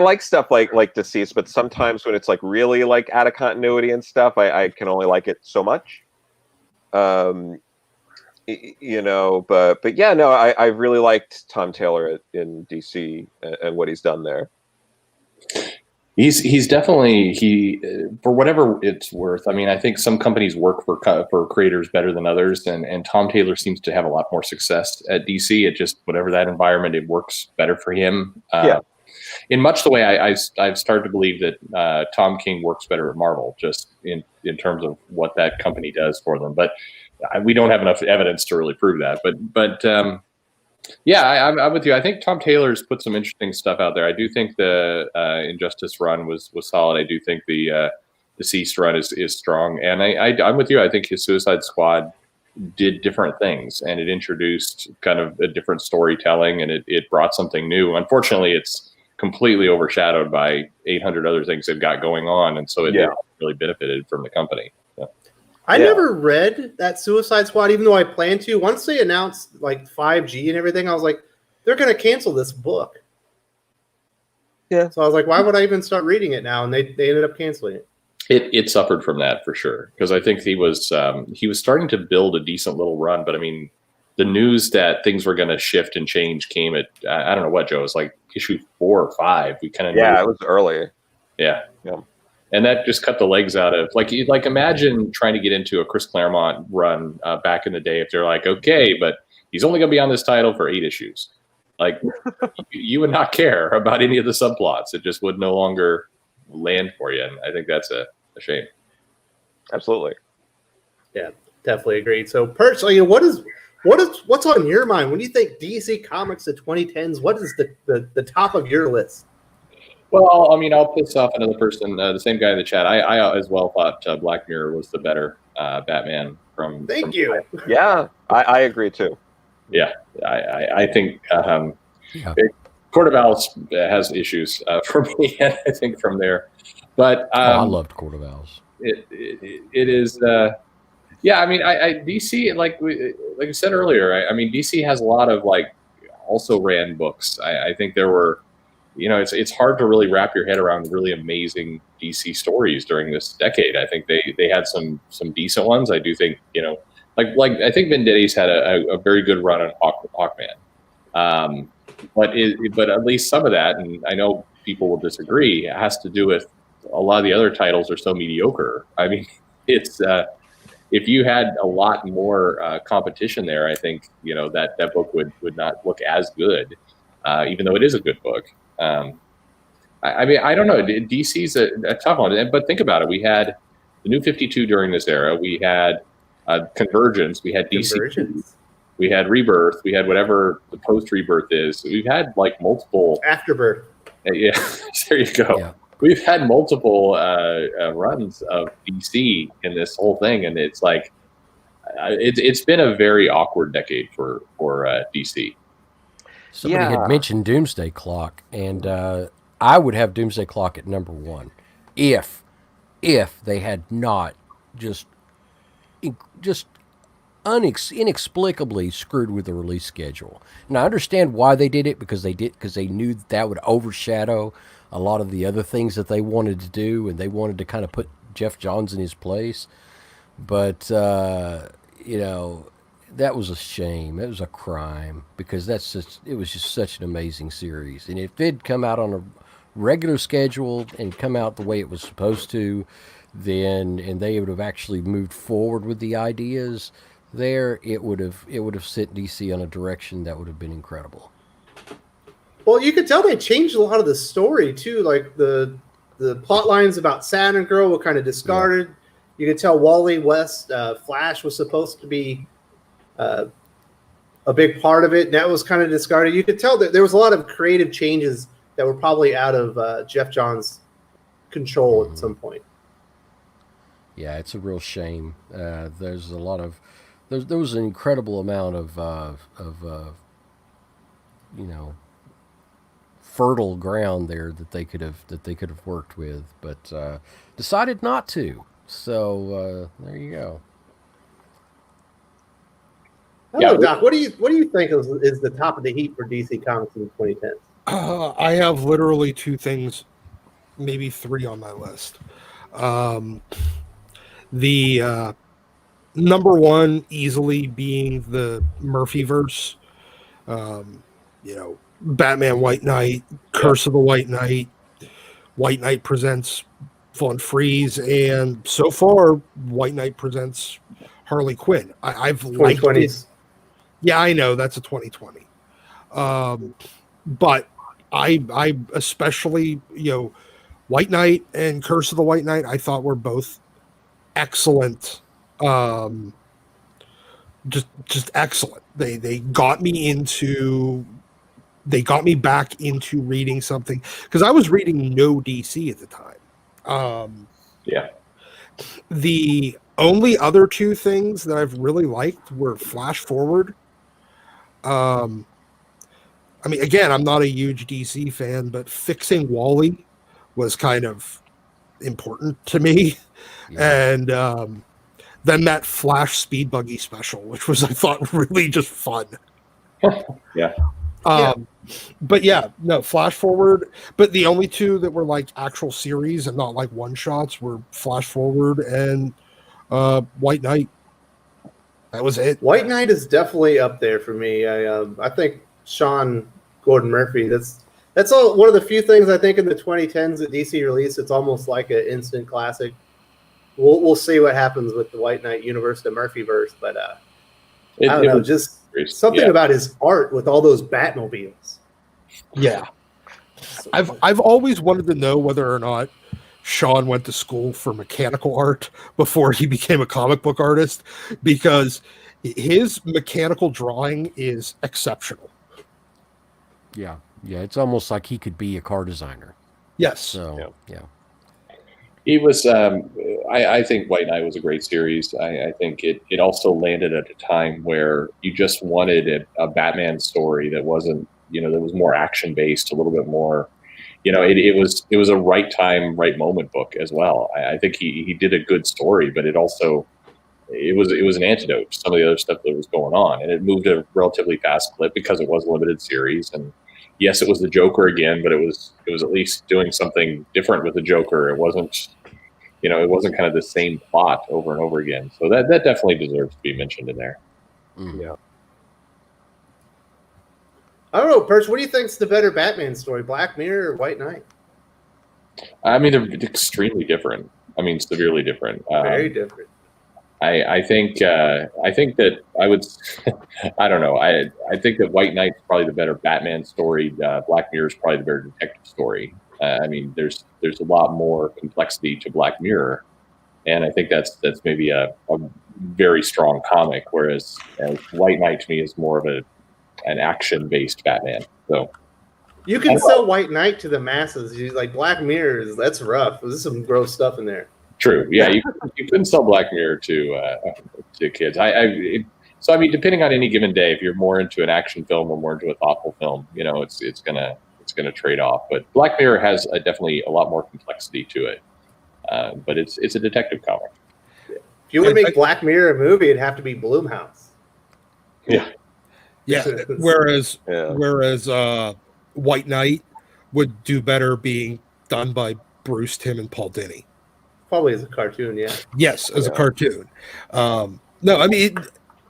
like stuff like Deceased, but sometimes when it's like really like out of continuity and stuff, I can only like it so much. But yeah, no, I really liked Tom Taylor in DC and what he's done there. He's definitely for whatever it's worth. I mean, I think some companies work for creators better than others, and Tom Taylor seems to have a lot more success at DC. It just, whatever that environment, it works better for him. Yeah. In much the way I've started to believe that Tom King works better at Marvel, just in terms of what that company does for them. But we don't have enough evidence to really prove that. But yeah, I'm with you. I think Tom Taylor's put some interesting stuff out there. I do think the Injustice run was solid. I do think the Deceased run is strong, and I'm with you. I think his Suicide Squad did different things, and it introduced kind of a different storytelling, and it brought something new. Unfortunately, it's completely overshadowed by 800 other things they've got going on, and so it really benefited from the company. So. I never read that Suicide Squad, even though I plan to. Once they announced like 5G and everything, I was like, they're going to cancel this book. Yeah. So I was like, why would I even start reading it now? And they ended up canceling it. It suffered from that for sure, because I think he was starting to build a decent little run, but I mean, the news that things were going to shift and change came at I don't know what, Joe. It was like issue 4 or 5. We kind of knew. It was early. Yeah. And that just cut the legs out of like imagine trying to get into a Chris Claremont run back in the day if they're like, okay, but he's only going to be on this title for 8 issues. Like you would not care about any of the subplots. It just would no longer land for you, and I think that's a shame. Absolutely. Yeah, definitely agreed. So personally, what's on your mind when you think DC Comics of 2010s? What is the top of your list? Well, I mean, I'll piss off another person, the same guy in the chat. I as well thought Black Mirror was the better Batman from. Thank you. Yeah, I agree too. Yeah, I think Court of Owls has issues for me, and I think from there. But I loved Court of Owls. It is. I mean, I DC like I said earlier. I mean, DC has a lot of like also ran books. I think there were. It's hard to really wrap your head around really amazing DC stories during this decade. I think they had some decent ones. I do think, like I think Venditti's had a very good run on Hawkman. But at least some of that, and I know people will disagree, it has to do with a lot of the other titles are so mediocre. I mean, it's if you had a lot more competition there, I think that book would not look as good, even though it is a good book. I mean, I don't know. DC's a tough one, but think about it. We had the New 52 during this era. We had Convergence. We had DC. Convergence. We had Rebirth. We had whatever the post-Rebirth is. We've had like multiple Afterbirth. Yeah, there you go. Yeah. We've had multiple runs of DC in this whole thing, and it's like it's been a very awkward decade for DC. Somebody had mentioned Doomsday Clock, and I would have Doomsday Clock at number 1 if they had not just inexplicably screwed with the release schedule. And I understand why they did it, because they knew that would overshadow a lot of the other things that they wanted to do, and they wanted to kind of put Jeff Johns in his place. But that was a shame. It was a crime, because it was just such an amazing series. And if it'd come out on a regular schedule and come out the way it was supposed to, and they would have actually moved forward with the ideas there, it would have sent DC on a direction that would have been incredible. Well, you could tell they changed a lot of the story too, like the plot lines about Saturn Girl were kind of discarded. Yeah. You could tell Wally West Flash was supposed to be a big part of it, and that was kind of discarded. You could tell that there was a lot of creative changes that were probably out of Jeff Johns' control at some point. Yeah, it's a real shame. There's a lot of there was an incredible amount of fertile ground there that they could have worked with, but decided not to. So there you go. Hello, Doc. What do you think is the top of the heap for DC Comics in 2010? I have literally 2 things, maybe 3 on my list. The number 1 easily being the Murphyverse. Batman White Knight, Curse of the White Knight, White Knight presents Von Freeze, and so far White Knight presents Harley Quinn. I've liked it. Yeah, I know that's a 2020. But I especially, White Knight and Curse of the White Knight, I thought were both excellent just excellent. They got me back into reading something, because I was reading no DC at the time. Yeah. The only other two things that I've really liked were Flash Forward. I mean, again, I'm not a huge DC fan, but Fixing Wally was kind of important to me. Yeah. And then that Flash Speed Buggy special, which was, I thought, really just fun. Yeah. But yeah, no, Flash Forward. But the only two that were like actual series and not like one shots were Flash Forward and White Knight. That was it. White Knight is definitely up there for me. I think Sean Gordon Murphy. That's one of the few things I think in the 2010s that DC released. It's almost like an instant classic. We'll see what happens with the White Knight universe, the Murphyverse, but I don't know, just something about his art with all those Batmobiles. Yeah, I've always wanted to know whether or not Sean went to school for mechanical art before he became a comic book artist, because his mechanical drawing is exceptional. Yeah. It's almost like he could be a car designer. Yes. So yeah. He was. I think White Knight was a great series. I think it also landed at a time where you just wanted a Batman story that wasn't, that was more action based, a little bit more. It was a right time, right moment book as well. I think he did a good story, but it was an antidote to some of the other stuff that was going on, and it moved at a relatively fast clip because it was a limited series. And yes, it was the Joker again, but it was at least doing something different with the Joker. It wasn't, it wasn't kind of the same plot over and over again. So that definitely deserves to be mentioned in there. Yeah. I don't know, Perch, what do you think's the better Batman story, Black Mirror or White Knight? I mean, they're extremely different. I mean, severely different. Very different. I think that I would. I don't know. I think that White Knight's probably the better Batman story. Black Mirror is probably the better detective story. I mean, there's a lot more complexity to Black Mirror, and I think that's maybe a very strong comic. Whereas White Knight to me is more of an action based Batman. So you can sell White Knight to the masses. Like Black Mirror that's rough. There's some gross stuff in there. True. Yeah, you couldn't sell Black Mirror to kids. So I mean, depending on any given day, if you're more into an action film or more into a thoughtful film, it's gonna trade off. But Black Mirror has definitely a lot more complexity to it. But it's a detective comic. If you would make Black Mirror a movie, it'd have to be Blumhouse. Yeah. Yeah. Whereas White Knight would do better being done by Bruce Timm and Paul Dini. Probably as a cartoon, yeah. Yes, as a cartoon. No, I mean,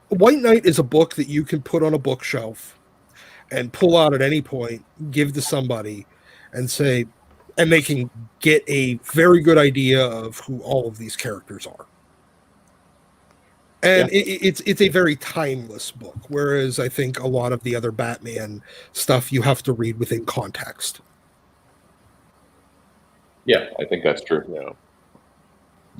White Knight is a book that you can put on a bookshelf and pull out at any point, give to somebody, and say, and they can get a very good idea of who all of these characters are. And it's a very timeless book, whereas I think a lot of the other Batman stuff you have to read within context. Yeah, I think that's true. Yeah.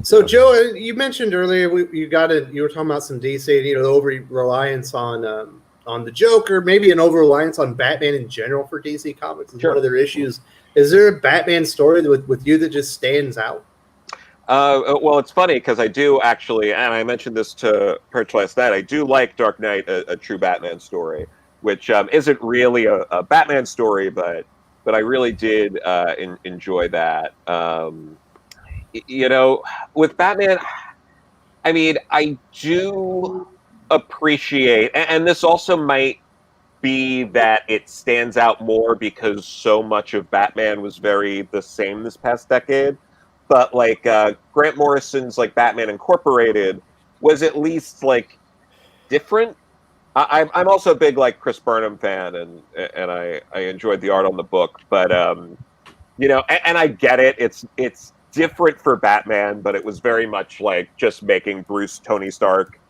So, Joe, you mentioned earlier you were talking about some DC, the over reliance on the Joker, maybe an over reliance on Batman in general for DC Comics is one of their issues. Is there a Batman story with you that just stands out? Well, it's funny because I do actually, and I mentioned this to Perch last night. I do like Dark Knight, a true Batman story, which isn't really a Batman story, but I really did enjoy that. With Batman, I mean, I do appreciate, and this also might be that it stands out more because so much of Batman was very the same this past decade. But like Grant Morrison's like Batman Incorporated was at least like different. I'm also a big like Chris Burnham fan, and I enjoyed the art on the book. But and I get it. It's different for Batman, but it was very much like just making Bruce Tony Stark,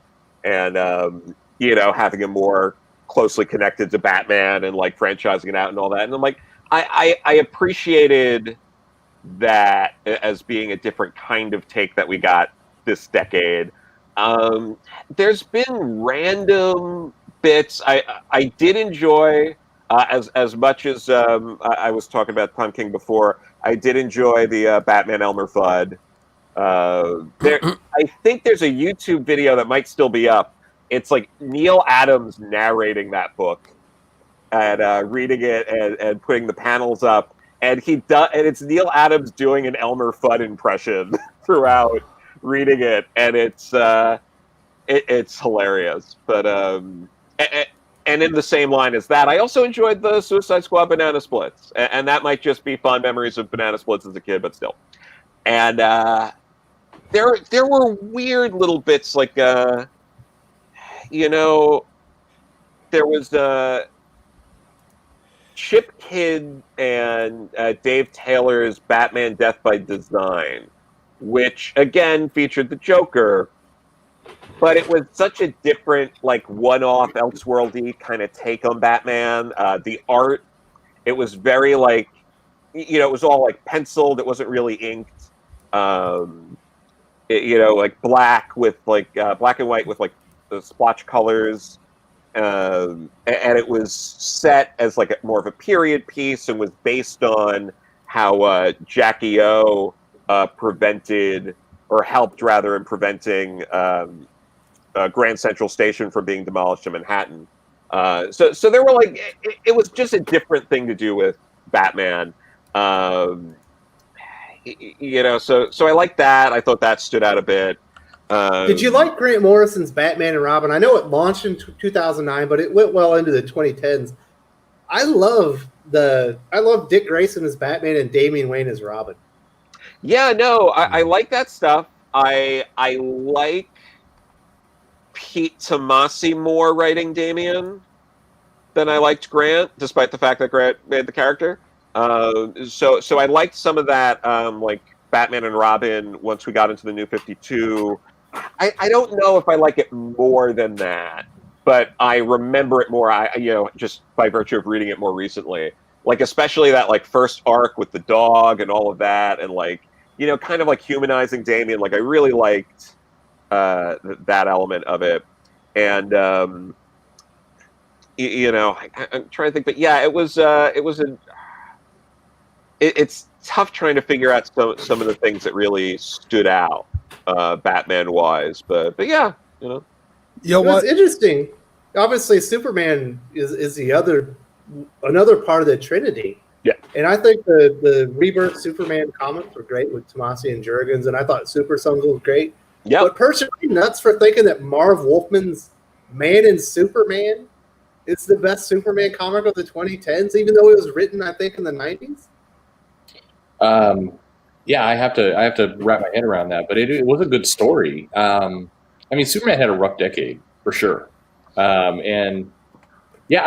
and having him more closely connected to Batman and like franchising it out and all that. And I'm like, I appreciated that as being a different kind of take that we got this decade. There's been random bits. I did enjoy as much as I was talking about Tom King before. I did enjoy the Batman Elmer Fudd. I think there's a YouTube video that might still be up. It's like Neil Adams narrating that book and reading it and putting the panels up, and it's Neil Adams doing an Elmer Fudd impression throughout reading it, and it's hilarious. But and in the same line as that, I also enjoyed the Suicide Squad Banana Splits, and that might just be fond memories of Banana Splits as a kid, but still. And there were weird little bits like you know, there was Chip Kidd and Dave Taylor's Batman Death by Design, which again featured the Joker, but it was such a different, like, one-off Elseworldy kind of take on Batman. The art, it was very like, it was all like penciled. It wasn't really inked. Like black with like black and white with like the splotch colors. And it was set as like more of a period piece and was based on how Jackie O prevented, or helped rather, in preventing Grand Central Station from being demolished in Manhattan. So there were like, it was just a different thing to do with Batman. So I liked that. I thought that stood out a bit. Did you like Grant Morrison's Batman and Robin? I know it launched in 2009, but it went well into the 2010s. I love Dick Grayson as Batman and Damian Wayne as Robin. Yeah, no, I like that stuff. I like Pete Tomasi more writing Damian than I liked Grant, despite the fact that Grant made the character. So I liked some of that, like Batman and Robin once we got into the New 52. I don't know if I like it more than that, but I remember it more. Just by virtue of reading it more recently, like especially that like first arc with the dog and all of that, and like kind of like humanizing Damian. Like I really liked that element of it, and I'm trying to think, but yeah, it's tough trying to figure out some of the things that really stood out. Batman wise, but yeah, What's interesting, obviously Superman is another part of the Trinity. Yeah, and I think the Rebirth Superman comics were great with Tomasi and Jurgens, and I thought Super Sons was great. Yeah, but personally, nuts for thinking that Marv Wolfman's Man and Superman is the best Superman comic of the 2010s, even though it was written, I think, in the 90s. Yeah, I have to wrap my head around that, but it was a good story. Superman had a rough decade for sure, and yeah,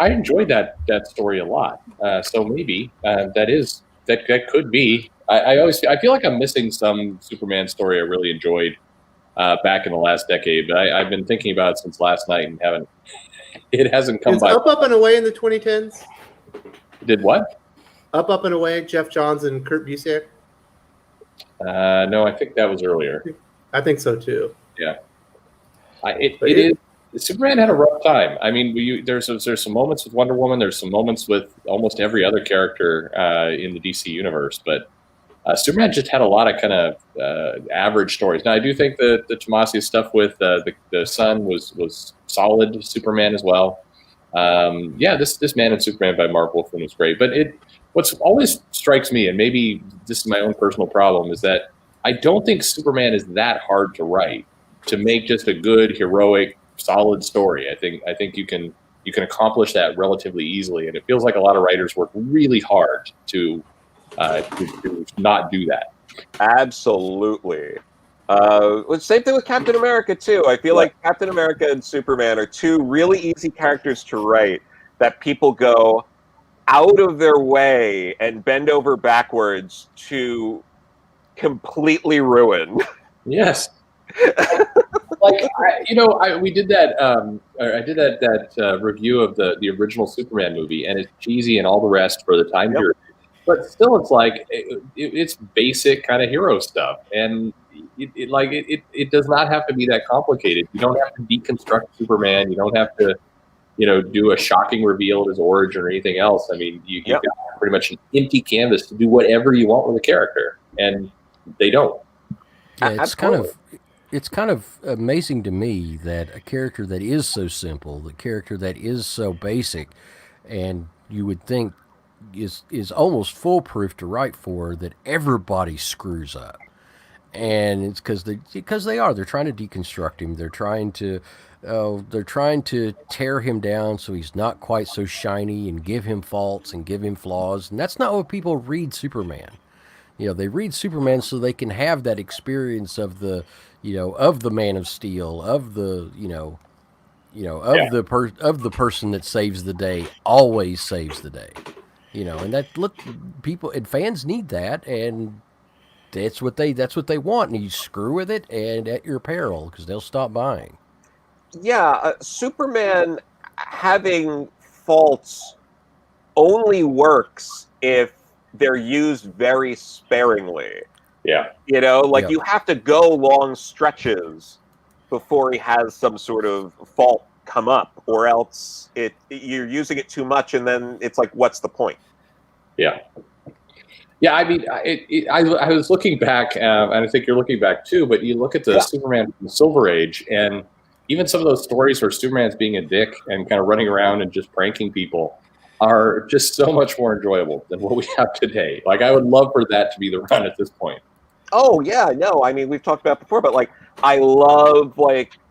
I enjoyed that story a lot. So maybe that could be. I feel like I'm missing some Superman story I really enjoyed back in the last decade, but I've been thinking about it since last night and it hasn't come by. Up and Away in the 2010s. Did what? Up and Away, Jeff Johns and Kurt Busiek. No, I think that was earlier. I think so too. Yeah, it is. Superman had a rough time. I mean, there's some moments with Wonder Woman. There's some moments with almost every other character in the DC universe, but Superman just had a lot of kind of average stories. Now, I do think the Tomasi stuff with the Sun was solid. Superman as well. This Man and Superman by Marv Wolfman was great, but what's always strikes me, and maybe this is my own personal problem, is that I don't think Superman is that hard to write to make just a good, heroic, solid story. I think you can accomplish that relatively easily, and it feels like a lot of writers work really hard to not do that. Absolutely. Same thing with Captain America too. I feel like Captain America and Superman are two really easy characters to write that people go out of their way and bend over backwards to completely ruin. Yes. We did that. I did that review of the original Superman movie, and it's cheesy and all the rest for the time period. But still, it's like it's basic kind of hero stuff, and it does not have to be that complicated. You don't have to deconstruct Superman. You don't have to, do a shocking reveal of his origin or anything else. I mean, you've got pretty much an empty canvas to do whatever you want with a character, and they don't. Yeah, it's kind of amazing to me that a character that is so simple, the character that is so basic, and you would think is almost foolproof to write for, that everybody screws up. And it's because they are. They're trying to deconstruct him. They're trying to tear him down so he's not quite so shiny, and give him faults and give him flaws. And that's not what people read Superman. They read Superman so they can have that experience of the Man of Steel, of the of the person that saves the day, always saves the day. And people and fans need that, and that's what they want. And you screw with it, and at your peril, because they'll stop buying. Yeah, Superman having faults only works if they're used very sparingly. Yeah. You have to go long stretches before he has some sort of fault come up, or else you're using it too much, and then it's like, what's the point? Yeah. Yeah, I mean, I was looking back, and I think you're looking back too, but you look at the Superman from the Silver Age, and even some of those stories where Superman's being a dick and kind of running around and just pranking people are just so much more enjoyable than what we have today. Like, I would love for that to be the run at this point. Oh, yeah, no, I mean, we've talked about it before, but, I love,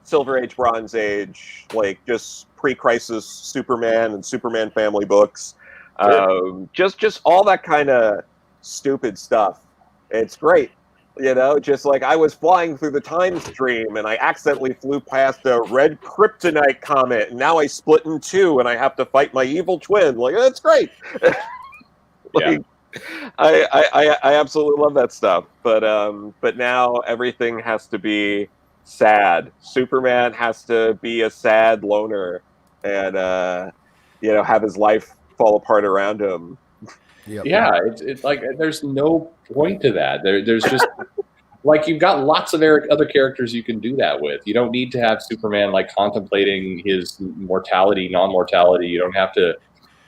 Silver Age, Bronze Age, just pre-crisis Superman and Superman family books. Sure. Just all that kind of stupid stuff. It's great. Just I was flying through the time stream and I accidentally flew past a red kryptonite comet, and now I split in two and I have to fight my evil twin. That's great. Yeah. I absolutely love that stuff. But now everything has to be sad. Superman has to be a sad loner and have his life fall apart around him. Yep. Yeah, it's there's no point to that. There's just you've got lots of other characters you can do that with. You don't need to have Superman contemplating his mortality, non-mortality. You don't have to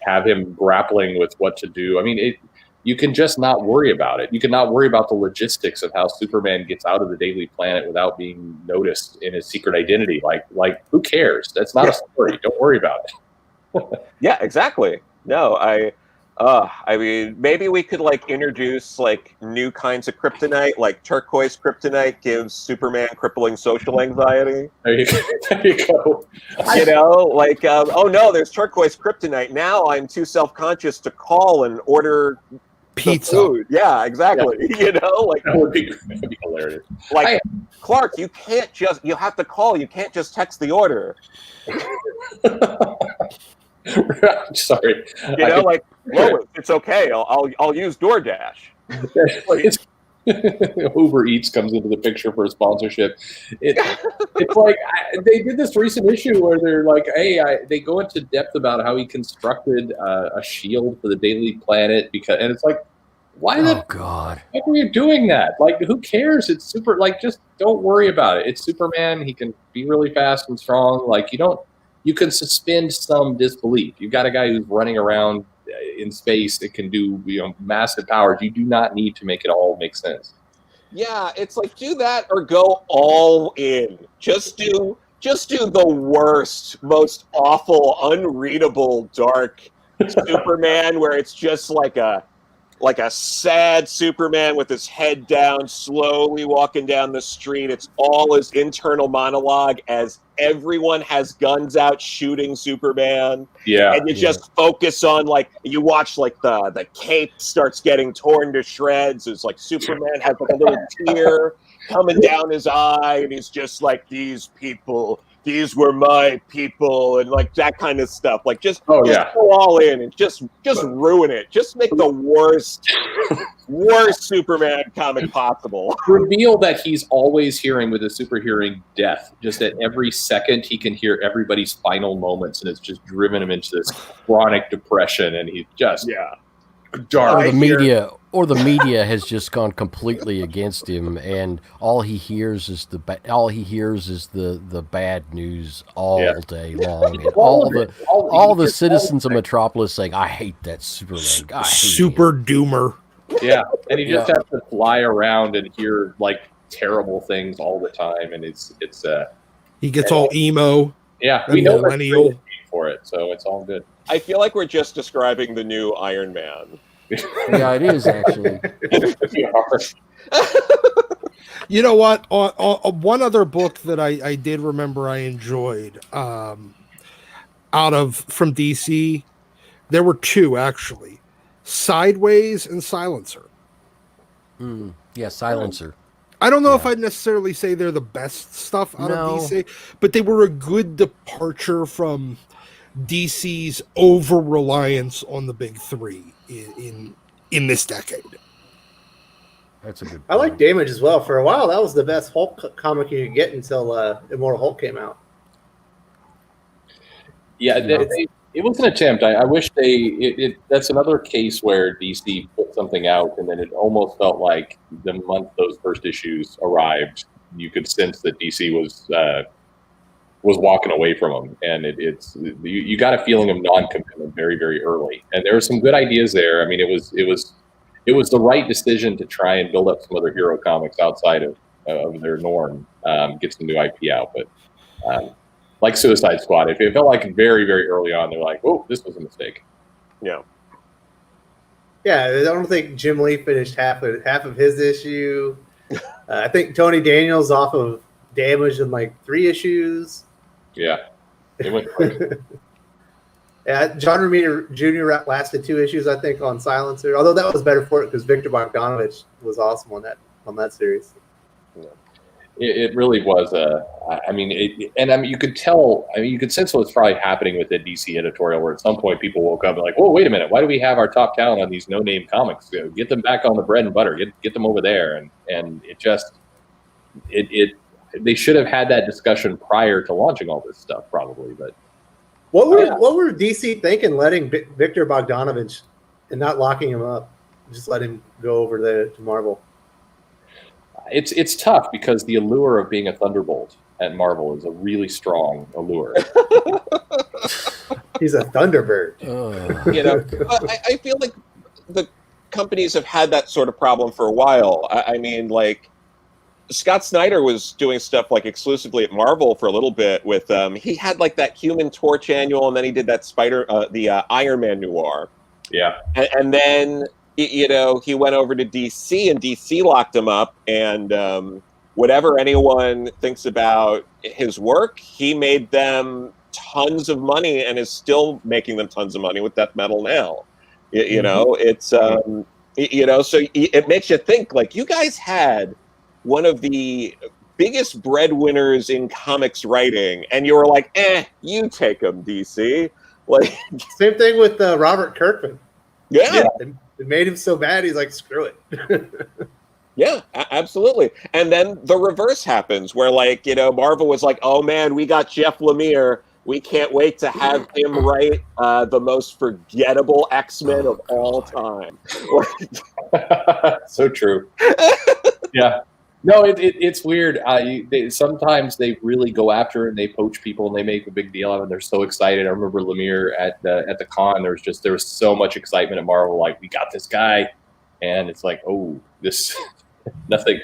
have him grappling with what to do. I mean, you can just not worry about it. You can not worry about the logistics of how Superman gets out of the Daily Planet without being noticed in his secret identity. Like who cares? That's not a story. Don't worry about it. Yeah, exactly. No, I mean, maybe we could introduce new kinds of kryptonite, like turquoise kryptonite gives Superman crippling social anxiety. There you go. Oh no, there's turquoise kryptonite. Now I'm too self-conscious to call and order Pizza. food. Yeah, exactly. Yeah. That would be hilarious. Clark, you have to call. You can't just text the order. Sorry. Lois, it's okay. I'll use DoorDash. Uber Eats comes into the picture for a sponsorship. It's they did this recent issue where they're they go into depth about how he constructed a shield for the Daily Planet and it's why God, why are you doing that? Who cares? It's super. Just don't worry about it. It's Superman. He can be really fast and strong. You can suspend some disbelief. You've got a guy who's running around in space that can do massive powers. You do not need to make it all make sense. Yeah, it's do that or go all in. Just do the worst, most awful, unreadable, dark Superman where it's just like a sad Superman with his head down, slowly walking down the street. It's all his internal monologue as everyone has guns out shooting Superman. Yeah. And you just focus on you watch the cape starts getting torn to shreds. It's Superman has a little tear coming down his eye, and he's just these people. These were my people, and that kind of stuff. Just go all in and just ruin it. Just make the worst Superman comic possible. Reveal that he's always hearing with a super hearing death. Just at every second, he can hear everybody's final moments, and it's just driven him into this chronic depression. And he's just dark. Or the media has just gone completely against him, and all he hears is the bad news all day long, and all the citizens of Metropolis saying, "I hate that Super League. I hate Super him." Doomer. Yeah, and he just has to fly around and hear like terrible things all the time, and it's he gets all emo. Yeah, we know millennial for it, so it's all good. I feel like we're just describing the new Iron Man. Yeah, it is actually. You know what? On one other book that I did remember I enjoyed from DC, there were two actually, Sideways and Silencer. Yeah, Silencer. I don't know if I'd necessarily say they're the best stuff out of DC, but they were a good departure from DC's over-reliance on the big three in this decade. That's a good point. I like Damage as well. For a while, that was the best Hulk comic you could get until Immortal Hulk came out. Yeah, it was an attempt. I wish that's another case where DC put something out, and then it almost felt like the month those first issues arrived, you could sense that DC was walking away from them, and you got a feeling of non-commitment very, very early. And there were some good ideas there. I mean, it was the right decision to try and build up some other hero comics outside of their norm, get some new IP out. But like Suicide Squad, it felt like very, very early on, they're like, "Oh, this was a mistake." Yeah. Yeah, I don't think Jim Lee finished half of his issue. I think Tony Daniels off of Damage in like 3 issues. Yeah, it went quick. Yeah, John Romita Jr. lasted 2 issues, I think, on Silencer. Although that was better for it because Victor Bogdanovich was awesome on that series. It really was you could tell. I mean, you could sense what's probably happening with the DC editorial, where at some point people woke up and like, "Whoa, wait a minute! Why do we have our top talent on these no-name comics? Get them back on the bread and butter. Get them over there." And they should have had that discussion prior to launching all this stuff, probably. But what were DC thinking, letting Victor Bogdanovich and not locking him up, just let him go over there to Marvel? It's tough because the allure of being a Thunderbolt at Marvel is a really strong allure. He's a Thunderbird. I feel like the companies have had that sort of problem for a while. I mean, like Scott Snyder was doing stuff like exclusively at Marvel for a little bit with he had like that Human Torch annual, and then he did that Iron Man noir. Yeah, and then he went over to DC, and DC locked him up. And whatever anyone thinks about his work, he made them tons of money and is still making them tons of money with Death Metal now. It's so it makes you think, like, you guys had one of the biggest breadwinners in comics writing, and you were like, you take them, DC. Like, same thing with Robert Kirkman. Yeah. It made him so bad, he's like, screw it. Yeah, absolutely. And then the reverse happens, where like, Marvel was like, oh man, we got Jeff Lemire. We can't wait to have him write the most forgettable X-Men of all time. So true. Yeah. No, it's weird. Sometimes they really go after it and they poach people and they make a big deal of it. And they're so excited. I remember Lemire at the con. There was so much excitement at Marvel. Like, we got this guy, and it's like, oh, this nothing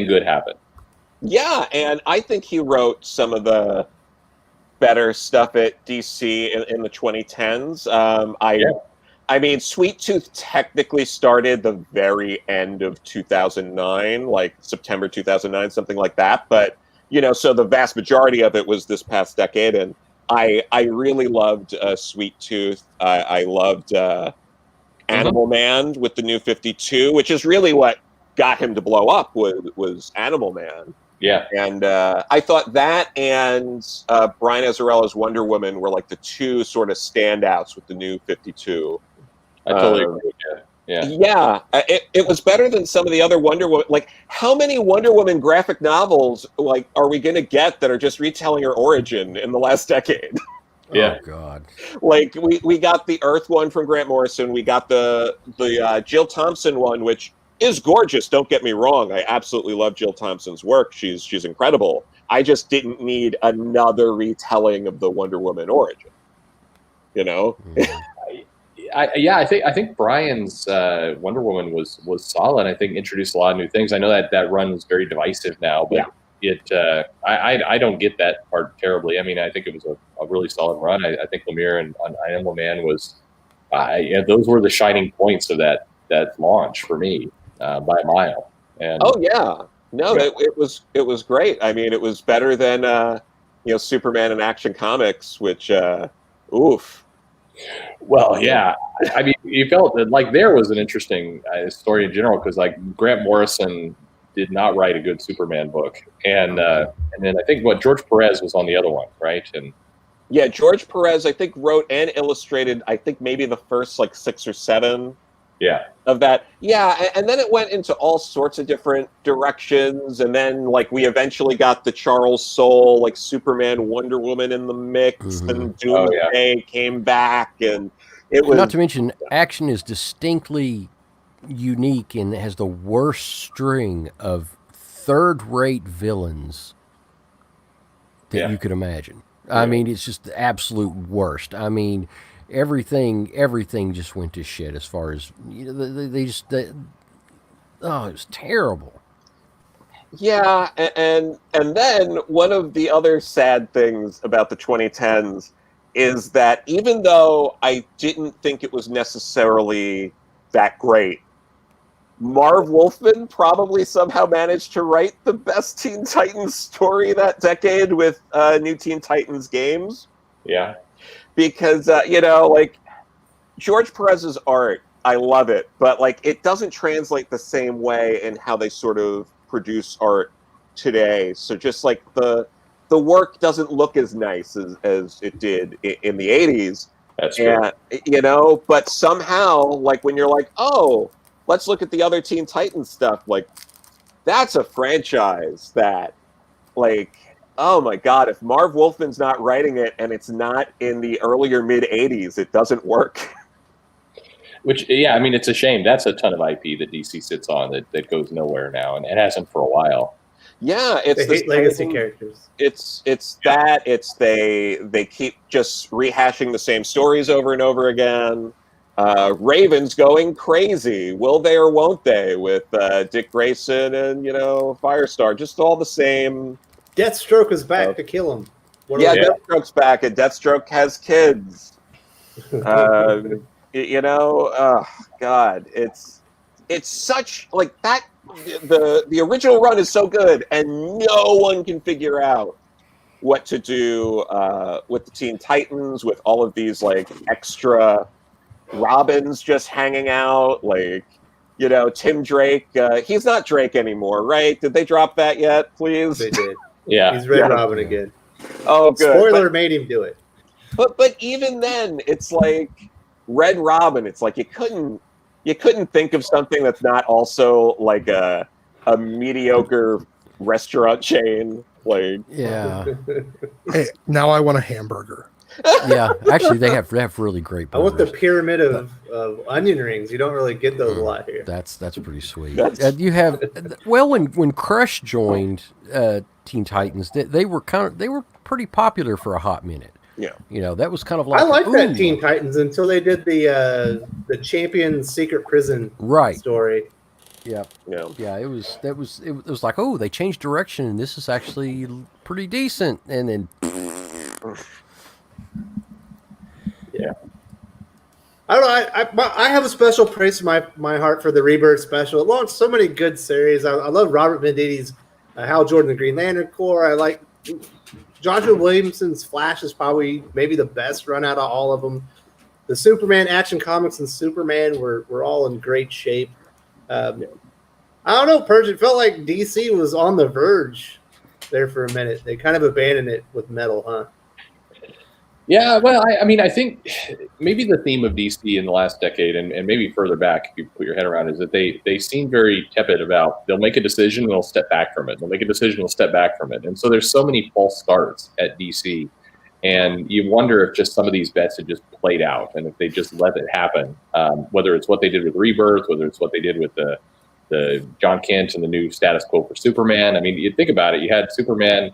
good happened. Yeah, and I think he wrote some of the better stuff at DC in the 2010s. I mean, Sweet Tooth technically started the very end of 2009, like September 2009, something like that. But, so the vast majority of it was this past decade. And I really loved Sweet Tooth. I loved Animal Man with the New 52, which is really what got him to blow up was Animal Man. Yeah. And I thought that and Brian Azzarella's Wonder Woman were like the two sort of standouts with the New 52. I totally agree with you. Yeah. Yeah. It was better than some of the other Wonder Woman. Like, how many Wonder Woman graphic novels like are we going to get that are just retelling her origin in the last decade? Yeah. Oh God. Like we got the Earth one from Grant Morrison. We got the Jill Thompson one, which is gorgeous. Don't get me wrong. I absolutely love Jill Thompson's work. She's incredible. I just didn't need another retelling of the Wonder Woman origin. You know? I think Brian's Wonder Woman was solid. I think introduced a lot of new things. I know that run is very divisive now, but I don't get that part terribly. I mean, I think it was a really solid run. I think Lemire and I Am Man was those were the shining points of that launch for me by a mile. And it was great. I mean, it was better than Superman in Action Comics, which oof. Well, yeah. I mean, you felt that like there was an interesting story in general because like Grant Morrison did not write a good Superman book, and then I think George Perez was on the other one, right? And yeah, George Perez I think wrote and illustrated I think maybe the first like 6 or 7 of that. Yeah, and then it went into all sorts of different directions, and then like we eventually got the Charles Soule like Superman Wonder Woman in the mix, and Doomsday came back, and it was not to mention Action is distinctly unique and has the worst string of third-rate villains that you could imagine. I mean, it's just the absolute worst. I mean, everything just went to shit as far as it was terrible. Yeah, and then one of the other sad things about the 2010s is that even though I didn't think it was necessarily that great, Marv Wolfman probably somehow managed to write the best Teen Titans story that decade with New Teen Titans games. Yeah. Because, like, George Perez's art, I love it, but, like, it doesn't translate the same way in how they sort of produce art today. So just, like, the work doesn't look as nice as it did in the 80s. That's true. But somehow, like, when you're like, oh, let's look at the other Teen Titans stuff, like, that's a franchise that, like, oh my God, if Marv Wolfman's not writing it and it's not in the earlier mid-'80s, it doesn't work. Which, yeah, I mean, it's a shame. That's a ton of IP that DC sits on that goes nowhere now, and it hasn't for a while. Yeah, it's the legacy characters. It's that. It's they keep just rehashing the same stories over and over again. Raven's going crazy. Will they or won't they? With Dick Grayson and Firestar, just all the same. Deathstroke is back to kill him. Deathstroke's back, and Deathstroke has kids. Oh God, it's such like that. The original run is so good, and no one can figure out what to do with the Teen Titans, with all of these like extra Robins just hanging out, like Tim Drake. He's not Drake anymore, right? Did they drop that yet? Please. They did. Yeah, he's Red Robin again. Oh, good. Spoiler made him do it. But even then, it's like Red Robin. It's like you couldn't think of something that's not also like a mediocre restaurant chain. Like Hey, now I want a hamburger. Yeah, actually, they have really great burgers. I want the pyramid of onion rings. You don't really get those a lot here. That's pretty sweet. You have when Crush joined Teen Titans, they were pretty popular for a hot minute. Yeah, that was kind of like I liked that Teen Titans until they did the Champion Secret Prison story. Yeah. It was like, oh, they changed direction, and this is actually pretty decent, and then. Yeah, I don't know. I have a special place in my heart for the Rebirth special. It launched so many good series. I love Robert Venditti's Hal Jordan, the Green Lantern Corps. I like Joshua Williamson's Flash is probably maybe the best run out of all of them. The Superman Action Comics and Superman were all in great shape. I don't know, Purge. It felt like DC was on the verge there for a minute. They kind of abandoned it with Metal, huh? Yeah, well, I mean, I think maybe the theme of DC in the last decade, and maybe further back, if you put your head around, is that they seem very tepid about, they'll make a decision and they'll step back from it. They'll make a decision and they'll step back from it. And so there's so many false starts at DC. And you wonder if just some of these bets had just played out, and if they just let it happen, whether it's what they did with Rebirth, whether it's what they did with the John Kent and the new status quo for Superman. I mean, you think about it, you had Superman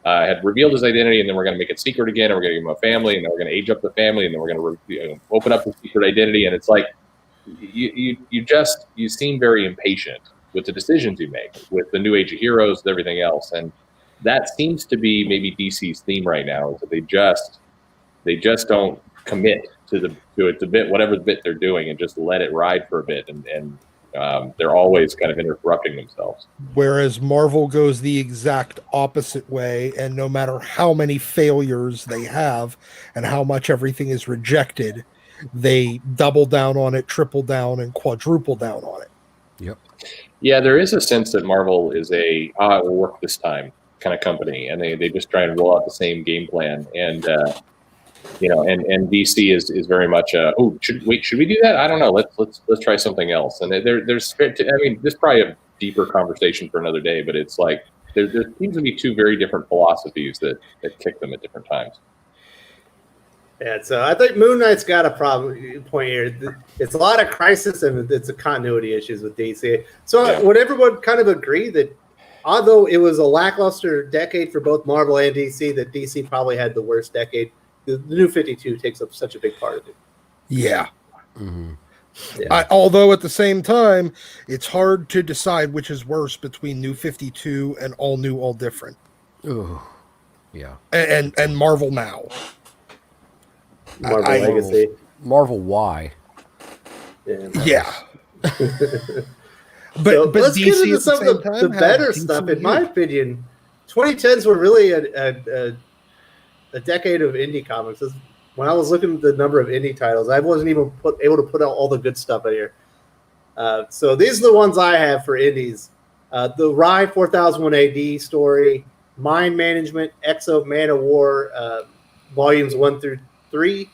had revealed his identity, and then we're going to make it secret again, and we're going to give him a family, and then we're going to age up the family, and then we're going to open up the secret identity. And it's like, you seem very impatient with the decisions you make, with the new age of heroes and everything else. And that seems to be maybe DC's theme right now, is that they just don't commit to the bit, whatever the bit they're doing, and just let it ride for a bit, and they're always kind of interrupting themselves. Whereas Marvel goes the exact opposite way, and no matter how many failures they have and how much everything is rejected, they double down on it, triple down, and quadruple down on it. Yep. Yeah, there is a sense that Marvel is it will work this time kind of company, and they just try and roll out the same game plan. And and DC is very much should we do that? I don't know. Let's try something else. And there's I mean, this is probably a deeper conversation for another day, but it's like there seems to be two very different philosophies that kick them at different times. Yeah, so I think Moon Knight's got a point here. It's a lot of crisis, and it's a continuity issues with DC. So would everyone kind of agree that although it was a lackluster decade for both Marvel and DC, that DC probably had the worst decade? The New 52 takes up such a big part of it. Yeah. Mm-hmm. Yeah. Although at the same time, it's hard to decide which is worse between New 52 and All New, All Different. Oh, yeah. And Marvel Now. Marvel Legacy. Marvel Y. Yeah. But let's DC get into some of time the better had stuff. decent In my years. opinion, 2010s were really a decade of indie comics. When I was looking at the number of indie titles, I wasn't even able to put out all the good stuff in here. So these are the ones I have for indies. The Rye 4001 AD story, Mind Management, Exo Man of War, volumes 1 through 3,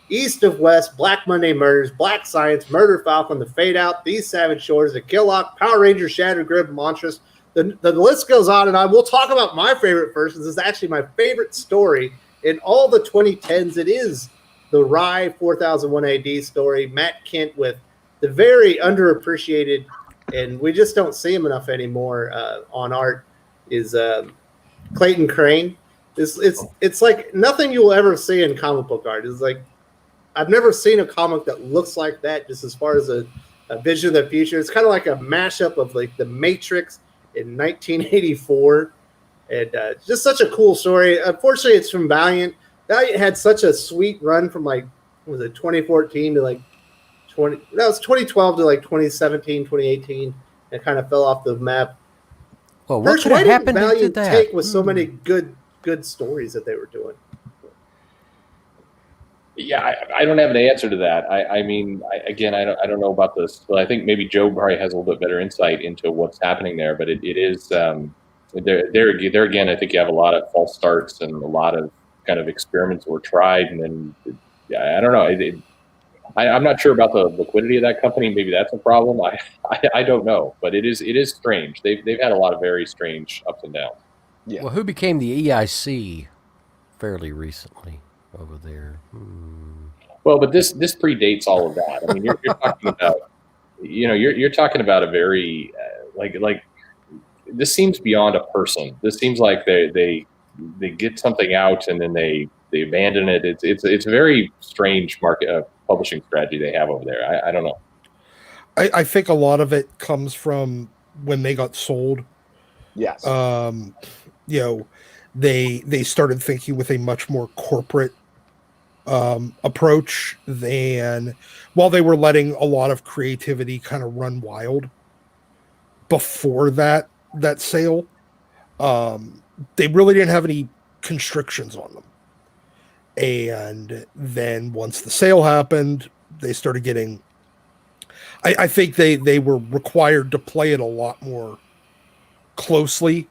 East of West, Black Monday Murders, Black Science, Murder Falcon, The Fade Out, These Savage Shores, The Killock, Power Rangers, Shattered Grid, Monstrous. The list goes on and on. We'll talk about my favorite first. This is actually my favorite story in all the 2010s. It is the Rye 4001 AD story. Matt Kent with the very underappreciated, and we just don't see him enough anymore on art, is Clayton Crane. It's like nothing you'll ever see in comic book art. It's like I've never seen a comic that looks like that, just as far as a vision of the future. It's kind of like a mashup of like The Matrix in 1984, and just such a cool story. Unfortunately, it's from Valiant. Valiant had such a sweet run from like, was it 2014 to like 2012 to like 2017, 2018, and kind of fell off the map. Well, what Hirsch, could why have didn't happened to Valiant that? take with so many good stories that they were doing? Yeah, I don't have an answer to that. I mean, I don't know about this, but I think maybe Joe probably has a little bit better insight into what's happening there. But it is there again. I think you have a lot of false starts and a lot of kind of experiments were tried, and then I don't know. I'm not sure about the liquidity of that company. Maybe that's a problem. I don't know, but it is strange. They've had a lot of very strange ups and downs. Yeah. Well, who became the EIC fairly recently over there? Well, but this predates all of that. I mean, you're talking about, you're talking about a very like this seems beyond a person. This seems like they get something out and then they abandon it. It's a very strange market publishing strategy they have over there. I don't know. I think a lot of it comes from when they got sold. Yes. They started thinking with a much more corporate approach than, while they were letting a lot of creativity kind of run wild before that sale. They really didn't have any constrictions on them. And then once the sale happened, they started getting, I think they were required to play it a lot more closely.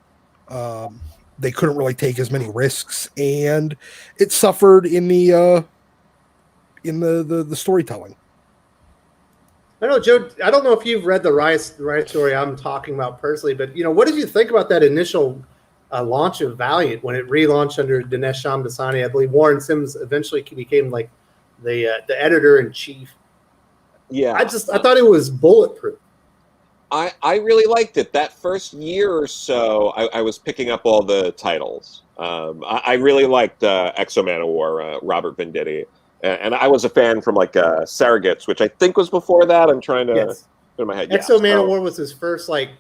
They couldn't really take as many risks, and it suffered in the storytelling. I know, Joe. I don't know if you've read the Rice story I'm talking about personally, but what did you think about that initial launch of Valiant when it relaunched under Dinesh Shamdasani. I believe Warren Sims eventually became like the editor in chief. Yeah, I thought it was bulletproof. I really liked it. That first year or so, I was picking up all the titles. I really liked Exo Man of War, Robert Venditti, and I was a fan from like Surrogates, which I think was before that. I'm trying to Yes. in my head. Exo Man of War was his first like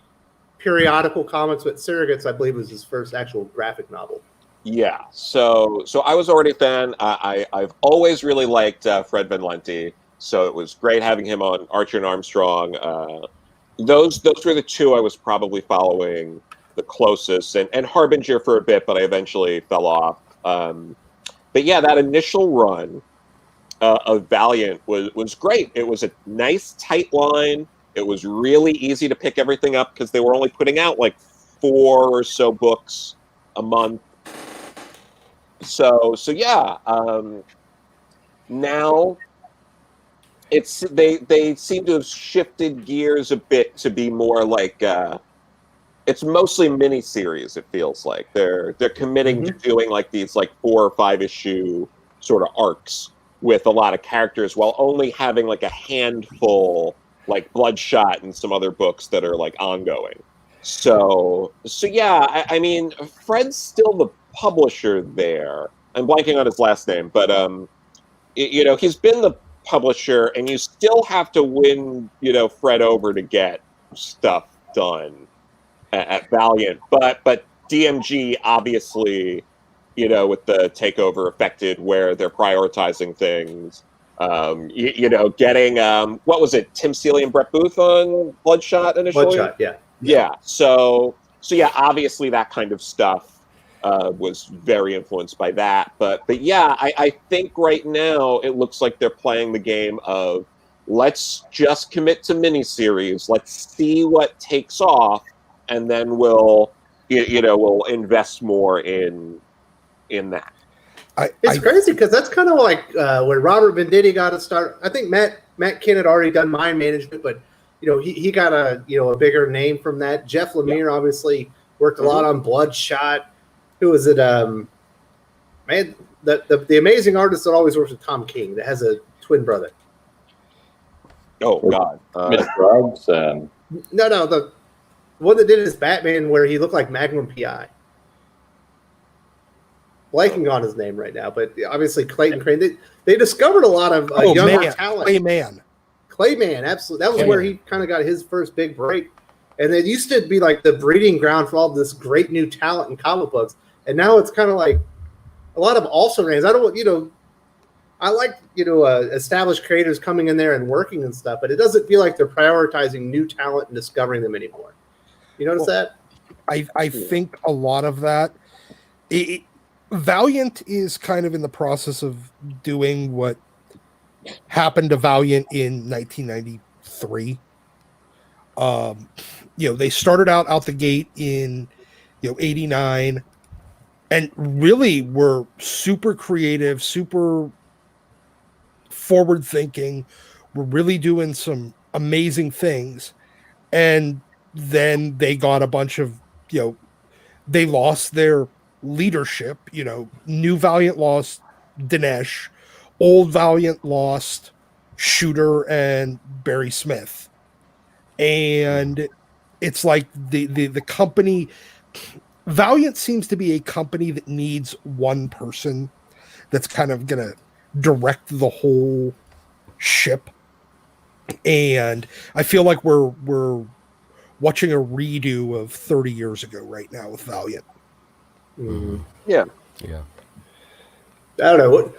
periodical comics, but Surrogates, I believe, was his first actual graphic novel. Yeah, so I was already a fan. I've always really liked Fred Van Lente, so it was great having him on Archer and Armstrong. Those were the two I was probably following the closest, and Harbinger for a bit, but I eventually fell off. But yeah, that initial run of Valiant was great. It was a nice, tight line. It was really easy to pick everything up because they were only putting out like 4 or so books a month. So yeah. Now it's they seem to have shifted gears a bit to be more like it's mostly miniseries. It feels like they're committing to doing like these like 4 or 5 issue sort of arcs with a lot of characters, while only having like a handful, like Bloodshot and some other books that are like ongoing. So yeah, I mean, Fred's still the publisher there. I'm blanking on his last name, but you know, he's been the publisher, and you still have to win, you know, Fred over to get stuff done at Valiant. But DMG obviously, you know, with the takeover affected where they're prioritizing things. You know, getting what was it, Tim Seeley and Brett Booth on Bloodshot initially? Bloodshot, yeah. Yeah. So yeah, obviously that kind of stuff was very influenced by that. But yeah, I think right now it looks like they're playing the game of let's just commit to miniseries. Let's see what takes off, and then we'll invest more in that. It's crazy because that's kind of like when Robert Venditti got to start. I think Matt Kinn had already done Mind Management, but you know he got a bigger name from that. Jeff Lemire obviously worked a lot on Bloodshot. Who was it? Man, the amazing artist that always works with Tom King that has a twin brother. Oh God, Miss Grubbs. No, the one that did his Batman where he looked like Magnum PI. Blanking on his name right now, but obviously Clayton Crane. They discovered a lot of younger talent. Clayman, absolutely. That was where he kind of got his first big break. And it used to be like the breeding ground for all this great new talent in comic books. And now it's kind of like a lot of also rans. I don't, I like, established creators coming in there and working and stuff, but it doesn't feel like they're prioritizing new talent and discovering them anymore. You notice that? I think a lot of that. Valiant is kind of in the process of doing what happened to Valiant in 1993. They started out the gate in 89 and really were super creative, super forward thinking. We're really doing some amazing things. And then they got a bunch of, they lost their leadership. New Valiant lost Dinesh, old Valiant lost Shooter and Barry Smith. And it's like the company, Valiant seems to be a company that needs one person that's kind of going to direct the whole ship. And I feel like we're watching a redo of 30 years ago right now with Valiant. Mm-hmm. Yeah. I don't know.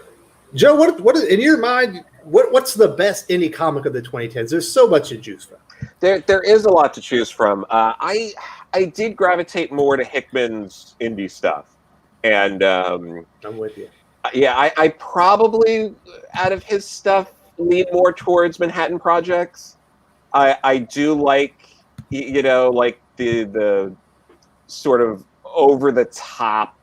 Joe, what is, in your mind, what's the best indie comic of the 2010s? There's so much to choose from. There is a lot to choose from. I did gravitate more to Hickman's indie stuff, and I'm with you. Yeah, I probably out of his stuff lean more towards Manhattan Projects. I do like like the sort of over the top,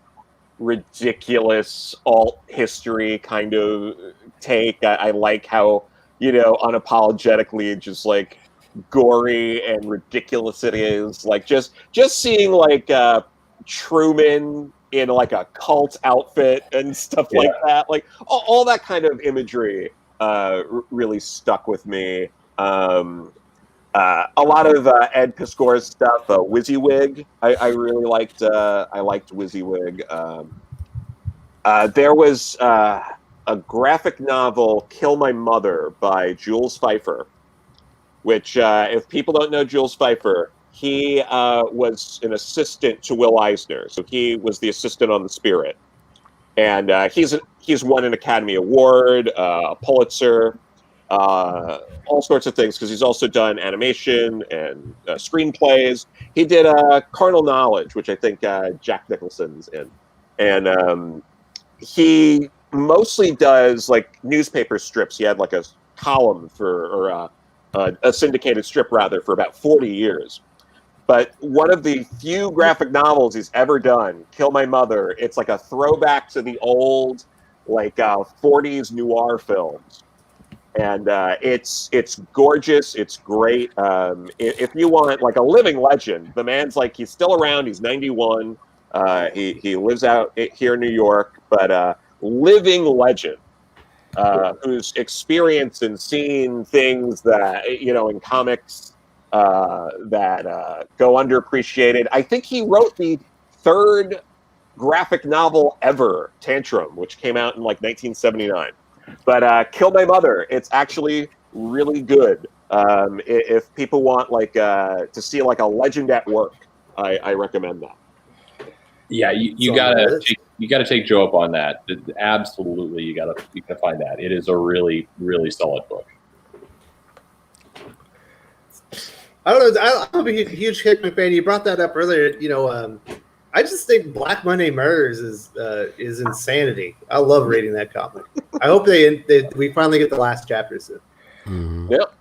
ridiculous alt history kind of take. I like how unapologetically just like gory and ridiculous it is. Like just seeing like Truman in like a cult outfit and stuff like that. Like all that kind of imagery really stuck with me. A lot of Ed Piscor's stuff, WYSIWYG. I really liked. I liked WYSIWYG. There was a graphic novel, "Kill My Mother" by Jules Feiffer, which, if people don't know Jules Feiffer, he was an assistant to Will Eisner. So he was the assistant on The Spirit, and he's won an Academy Award, a Pulitzer. All sorts of things, because he's also done animation and screenplays. He did Carnal Knowledge, which I think Jack Nicholson's in, and he mostly does like newspaper strips. He had like a column or a syndicated strip rather for about 40 years. But one of the few graphic novels he's ever done, "Kill My Mother," it's like a throwback to the old like 40s noir films. And it's gorgeous. It's great. If you want like a living legend, the man's like, he's still around. He's 91. He lives out here in New York, but living legend who's experienced and seen things that in comics that go underappreciated. I think he wrote the third graphic novel ever, Tantrum, which came out in like 1979. But "Kill My Mother," it's actually really good. If people want like to see like a legend at work, I recommend that. Yeah, you gotta take Joe up on that. Absolutely, you gotta find that. It is a really, really solid book. I don't know. I'm a huge Hickman fan. You brought that up earlier. I just think Black Monday Murders is insanity. I love reading that comic. I hope we finally get the last chapter soon. Mm-hmm. Yep.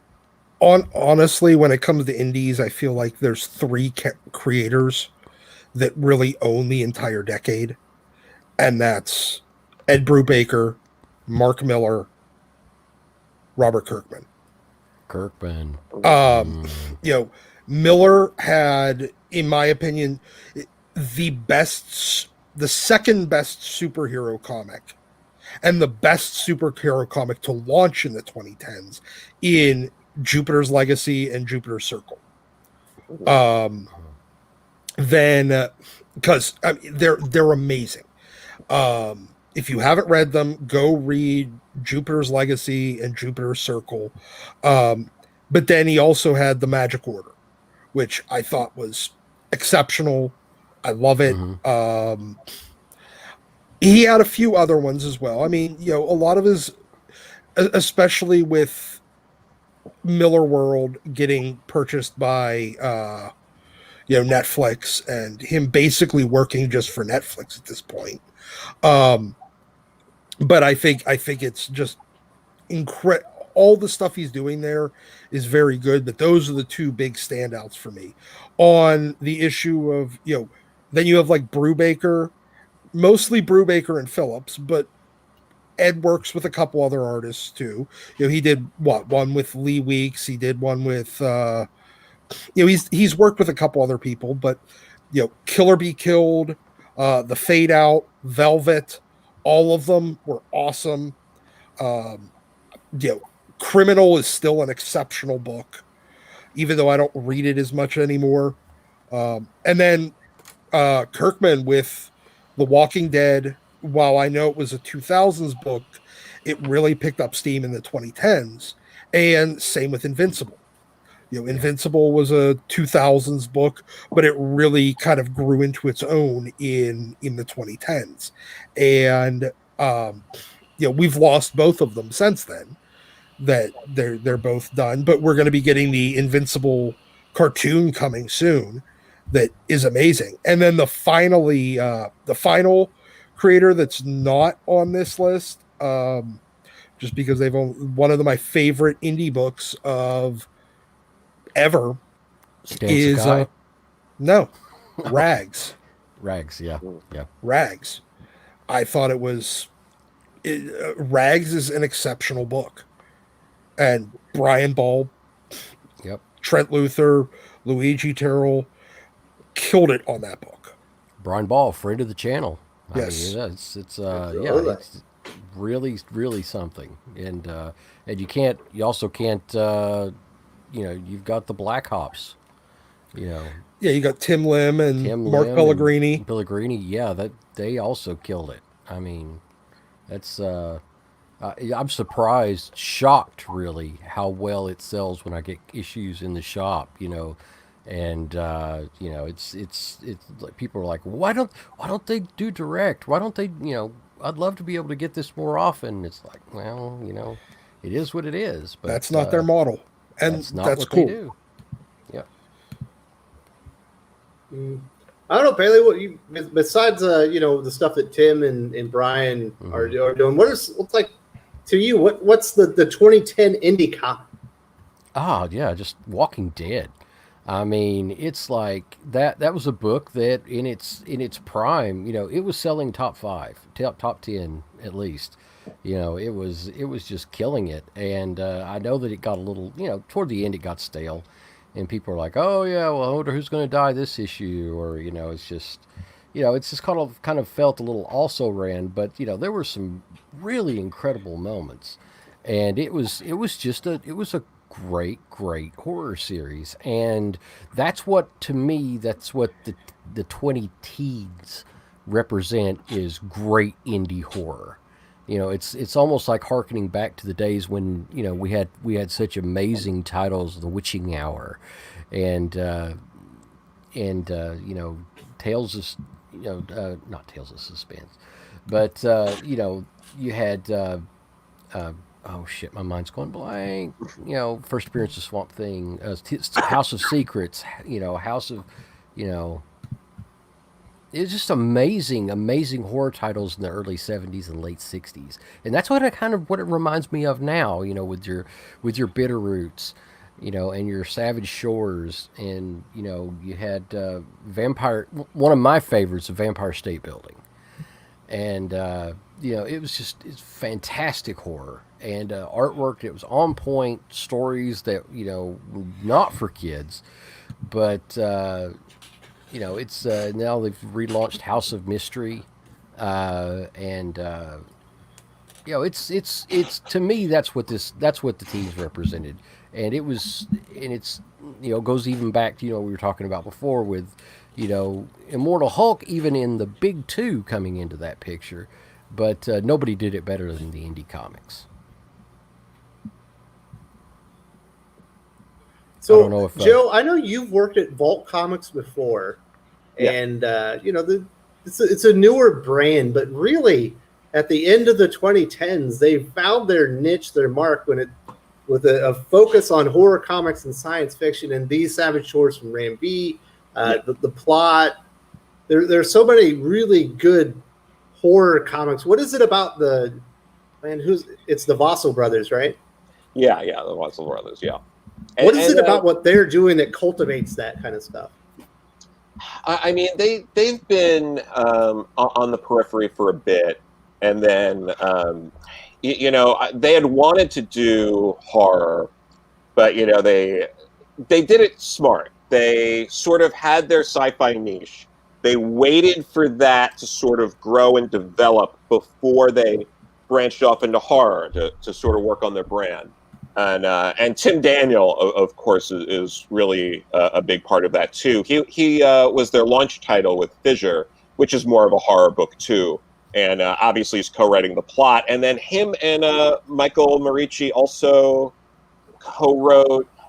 Honestly, when it comes to indies, I feel like there's three creators that really own the entire decade, and that's Ed Brubaker, Mark Miller, Robert Kirkman. Miller had, in my opinion, the second best superhero comic and the best superhero comic to launch in the 2010s in Jupiter's Legacy and Jupiter's Circle. Then because they're amazing. If you haven't read them, go read Jupiter's Legacy and Jupiter's Circle. But then he also had the Magic Order, which I thought was exceptional. I love it. Mm-hmm. He had a few other ones as well. I mean, a lot of his, especially with Miller World getting purchased by Netflix, and him basically working just for Netflix at this point. But I think it's just incredible. All the stuff he's doing there is very good, but those are the two big standouts for me. On the issue of, then you have like Brubaker, mostly Brubaker and Phillips, but Ed works with a couple other artists too. He did one with Lee Weeks. He did one with, he's worked with a couple other people, but, Killer Be Killed, The Fade Out, Velvet, all of them were awesome. Criminal is still an exceptional book, even though I don't read it as much anymore. And then Kirkman with The Walking Dead, while I know it was a 2000s book, it really picked up steam in the 2010s. And same with Invincible. Invincible was a 2000s book, but it really kind of grew into its own in the 2010s. And we've lost both of them since then. That they're both done, but we're going to be getting the Invincible cartoon coming soon that is amazing. And then the final creator that's not on this list, just because they've one of my favorite indie books of ever is no Rags. Rags, yeah. Rags. I thought it was Rags is an exceptional book. And Brian Ball, yep, Trent Luther, Luigi Terrell killed it on that book. Brian Ball, friend of the channel. Yes. I mean, it's Absolutely. it's really really something, and you also can't, you've got the Black Hops, you know, Yeah, you got Tim Lim and Tim Mark Lim Pellegrini. and Pellegrini. Yeah, that they also killed it. I mean, that's I'm surprised, shocked really, how well it sells when I get issues in the shop, and it's like people are like, why don't they do direct? Why don't they, I'd love to be able to get this more often. It's like, well, it is what it is, but That's not their model, and that's not that's what cool. they do. Yeah. I don't know, Bailey. What you besides the stuff that Tim and Brian are doing? What's like to you? What's the 2010 indie comic? Yeah, just Walking Dead. I mean, it's like that was a book that in its prime, it was selling top 5, top 10 at least. It was just killing it. And I know that it got a little, toward the end it got stale, and people are like, "Oh yeah, well, I wonder who's going to die this issue," or it's just kind of felt a little also ran, but there were some really incredible moments, and it was a great horror series, and that's what the 2010s represent, is great indie horror. It's almost like harkening back to the days when we had such amazing titles, The Witching Hour, and Tales of not Tales of Suspense, but you had oh shit, my mind's going blank. First appearance of Swamp Thing, House of Secrets, House of, you know, it's just amazing horror titles in the early '70s and late '60s, and that's what it reminds me of now. With your Bitter Roots, and your Savage Shores, and you had Vampire. One of my favorites, of Vampire State Building, and it's fantastic horror and artwork that was on point, stories that not for kids, but it's now they've relaunched House of Mystery, and it's to me that's what the teams represented, and it's goes even back to we were talking about before with Immortal Hulk, even in the big two coming into that picture, but nobody did it better than the indie comics. So, I don't know if Joe, I know you've worked at Vault Comics before, Yeah. and it's a newer brand, but really, at the end of the 2010s, they found their niche, their mark, with a focus on horror comics and science fiction, and these Savage Shores from Ram B, the plot. There's so many really good horror comics. What is it about it's the Vossel brothers, right? Yeah, the Watson Brothers. Yeah. What is it about what they're doing that cultivates that kind of stuff? I mean, they've been on the periphery for a bit, and then they had wanted to do horror, but they did it smart. They sort of had their sci-fi niche. They waited for that to sort of grow and develop before they branched off into horror to sort of work on their brand. And Tim Daniel, of course, is really a big part of that too. He was their launch title with Fissure, which is more of a horror book too. And obviously he's co-writing the plot. And then him and Michael Marici also co-wrote, I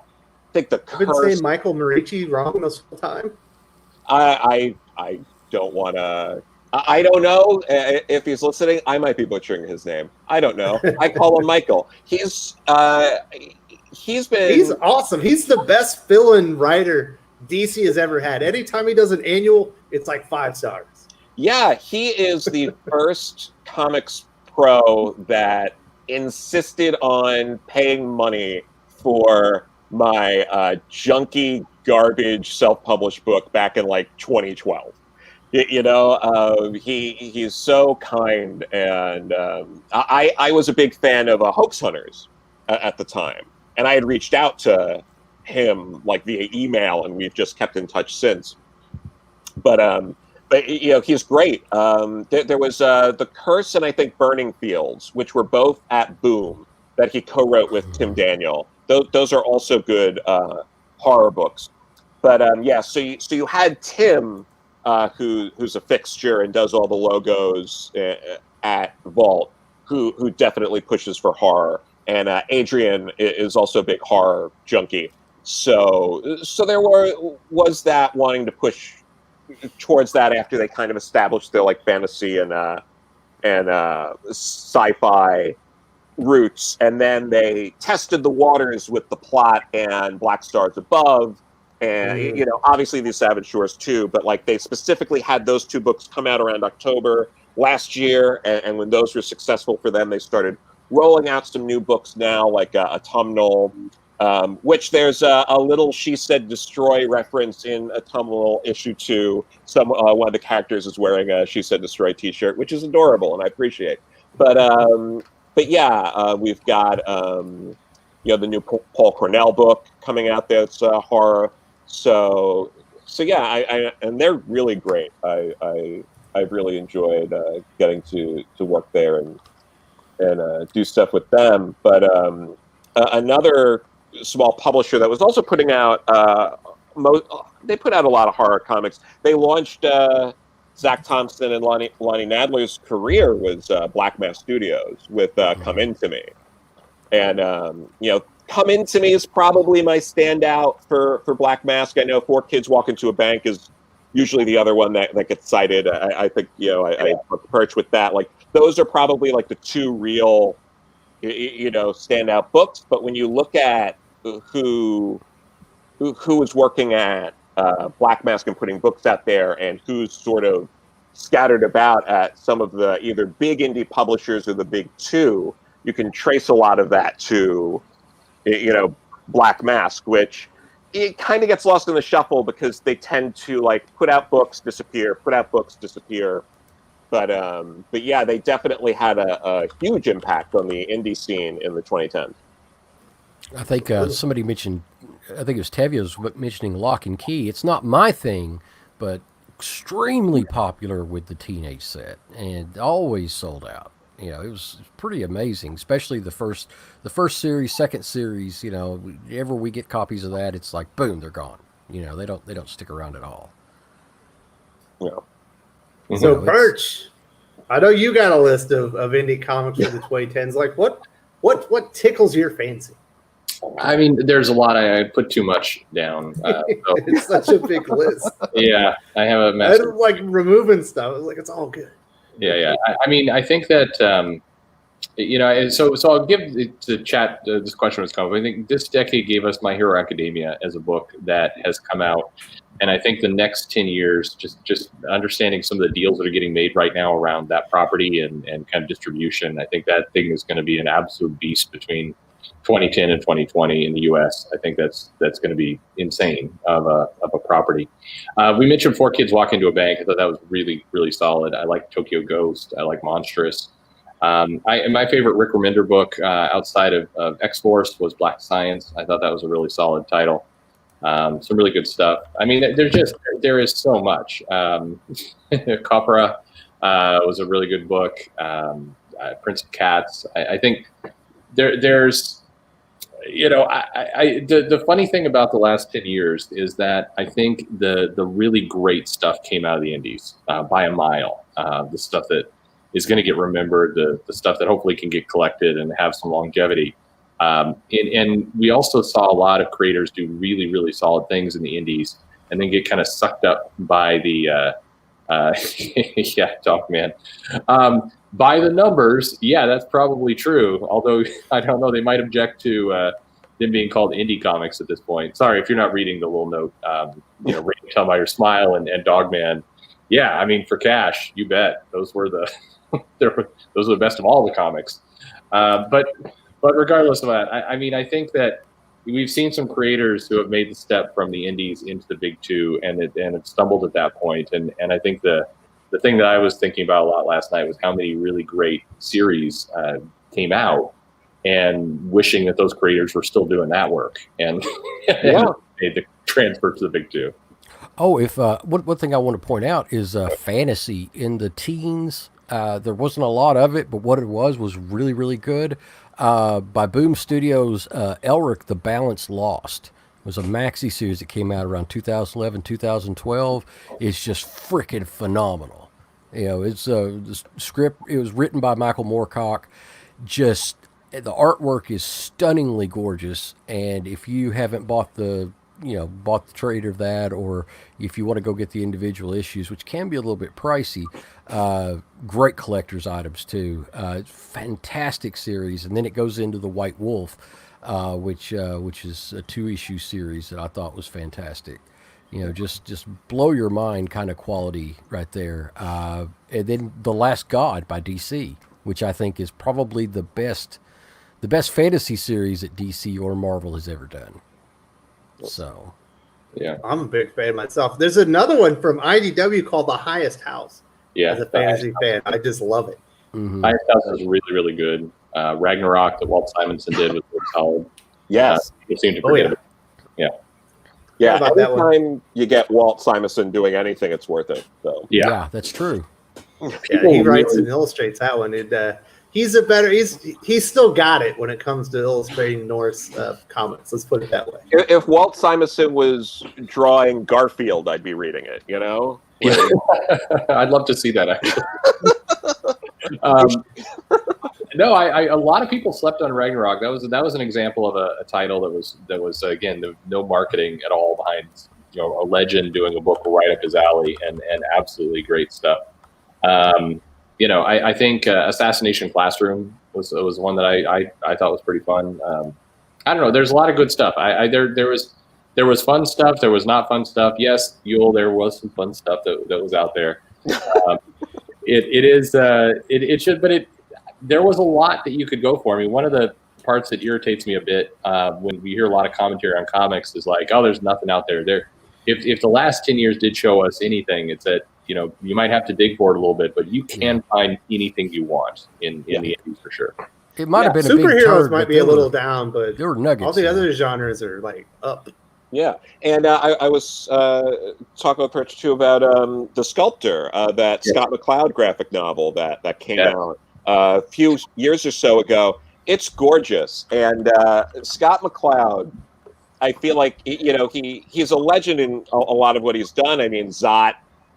think, The Curse. I've been saying Michael Marici wrong this whole time. I don't want to... I don't know if he's listening. I might be butchering his name. I don't know. I call him Michael. He's been... He's awesome. He's the best fill-in writer DC has ever had. Anytime he does an annual, it's like 5 stars. Yeah, he is the first comics pro that insisted on paying money for my junky garbage self-published book back in like 2012. He's so kind, and I was a big fan of Hoax Hunters at the time, and I had reached out to him like via email, and we've just kept in touch since. But But he's great. There was The Curse and I think Burning Fields, which were both at Boom, that he co-wrote with Tim Daniel. Those are also good horror books. But so you had Tim, who's a fixture and does all the logos at Vault, who definitely pushes for horror, and Adrian is also a big horror junkie. So there was that wanting to push towards that after they kind of established their like fantasy and sci-fi roots, and then they tested the waters with The Plot and Black Stars Above, and obviously the Savage Shores too, but like they specifically had those two books come out around October last year, and when those were successful for them, they started rolling out some new books now, like Autumnal, which there's a little She Said Destroy reference in Autumnal issue 2. One of the characters is wearing a She Said Destroy t-shirt, which is adorable and I appreciate. But yeah, we've got the new Paul Cornell book coming out that's horror. So yeah, and they're really great. I've really enjoyed getting to work there and do stuff with them. But another small publisher that was also putting out they put out a lot of horror comics. They launched Zach Thompson and Lonnie Nadler's career was Black Mass Studios with Come Into Me, and Come Into Me is probably my standout for Black Mask. I know Four Kids Walk Into a Bank is usually the other one that gets cited. I think I perch with that. Like those are probably like the two real standout books. But when you look at who is working at Black Mask and putting books out there, and who's sort of scattered about at some of the either big indie publishers or the big two, you can trace a lot of that to Black Mask, which it kind of gets lost in the shuffle because they tend to like put out books, disappear. But yeah, they definitely had a huge impact on the indie scene in the 2010s. I think somebody mentioned, I think it was Tevye was mentioning Lock and Key. It's not my thing, but extremely popular with the teenage set and always sold out. It was pretty amazing, especially the first series, second series. Whenever we get copies of that, it's like boom, they're gone. They don't stick around at all. Yeah. So Birch, I know you got a list of indie comics for the 2010s. Like what tickles your fancy? I mean, there's a lot. I put too much down. It's such a big list. Yeah, I have a mess. I don't like removing stuff. It's like it's all good. Yeah. I mean, I think that so I'll give the chat this question was coming. I think this decade gave us My Hero Academia as a book that has come out, and I think the next 10 years, just understanding some of the deals that are getting made right now around that property and kind of distribution, I think that thing is going to be an absolute beast between 2010 and 2020 in the U.S. I think that's going to be insane of a property. We mentioned Four Kids Walk Into a Bank. I thought that was really, really solid. I like Tokyo Ghost. I like Monstrous. My favorite Rick Remender book outside of X-Force was Black Science. I thought that was a really solid title. Some really good stuff. I mean, there is so much. Copra was a really good book. Prince of Cats. I think there's the funny thing about the last 10 years is that I think the really great stuff came out of the indies by a mile. The stuff that is going to get remembered, the stuff that hopefully can get collected and have some longevity. And we also saw a lot of creators do really, really solid things in the indies and then get kind of sucked up by the Dog Man. By the numbers, yeah, that's probably true. Although I don't know, they might object to them being called indie comics at this point. Sorry if you're not reading the little note. Rating Tell by Your Smile and Dogman. Yeah, I mean, for cash, you bet. Those were the those are the best of all the comics. But regardless of that, I mean, I think that we've seen some creators who have made the step from the indies into the big two and it stumbled at that point. And I think the thing that I was thinking about a lot last night was how many really great series came out and wishing that those creators were still doing that work and made the transfer to the big two. Oh, if one thing I want to point out is fantasy in the teens. There wasn't a lot of it, but what it was really, really good. By Boom Studios, Elric: The Balance Lost was a maxi series that came out around 2011, 2012. It's just freaking phenomenal. It's the script. It was written by Michael Moorcock. Just the artwork is stunningly gorgeous, and if you haven't bought the trade of that, or if you want to go get the individual issues, which can be a little bit pricey, great collector's items too. Fantastic series, and then it goes into the White Wolf, which is a 2-issue series that I thought was fantastic. Just blow your mind kind of quality right there. And then The Last God by DC, which I think is probably the best fantasy series that DC or Marvel has ever done. So, Yeah. I'm a big fan myself. There's another one from IDW called The Highest House. Yeah. As a fantasy fan, I just love it. mhm. Highest House is really, really good. Ragnarok that Walt Simonson did was really solid. Yes. People seem to Oh, forget yeah. it. Yeah. Yeah. How about that one? Anytime you get Walt Simonson doing anything, it's worth it. So Yeah. That's true. Yeah, People he writes really- and illustrates that one. He's still got it when it comes to illustrating Norse comics. Let's put it that way. if Walt Simonson was drawing Garfield, I'd be reading it. Yeah. I'd love to see that actually. No, a lot of people slept on Ragnarok. That was an example of a title that was again no marketing at all behind a legend doing a book right up his alley and absolutely great stuff. I think Assassination Classroom was one that I thought was pretty fun. I don't know. There's a lot of good stuff. There was fun stuff. There was not fun stuff. Yes, Yule, there was some fun stuff that was out there. There was a lot that you could go for. I mean, one of the parts that irritates me a bit when we hear a lot of commentary on comics is like, oh, there's nothing out there. If the last 10 years did show us anything, it's that you might have to dig for it a little bit, but you can find anything you want in the indies for sure. It might have been a big Superheroes turd, might but be a there little were- down, but There were nuggets. all the there. other genres are like up. Yeah, and I was talking with Rich too about The Sculptor, that Yeah. Scott McCloud graphic novel that came Yeah. out a few years or so ago. It's gorgeous, and Scott McCloud, I feel like he's a legend in a lot of what he's done. I mean, Zot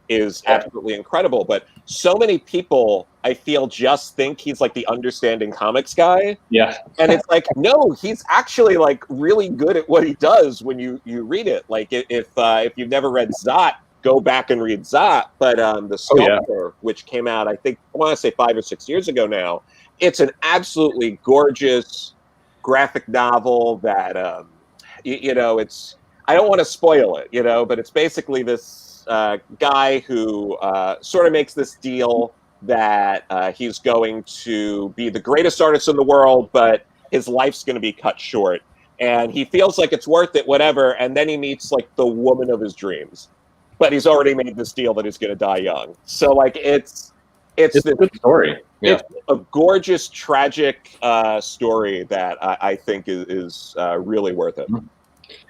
is absolutely incredible, but so many people I feel just think he's like the understanding comics guy. Yeah. And it's like, no, he's actually like really good at what he does when you read it. Like if you've never read Zot, go back and read Zot. But The Sculptor, which came out, I want to say 5 or 6 years ago now, it's an absolutely gorgeous graphic novel that, it's, I don't want to spoil it, but it's basically this guy who sort of makes this deal that he's going to be the greatest artist in the world, but his life's going to be cut short. And he feels like it's worth it, whatever. And then he meets like the woman of his dreams. But he's already made this deal that he's going to die young. So like it's a good story. Yeah. It's a gorgeous, tragic story that I think is really worth it.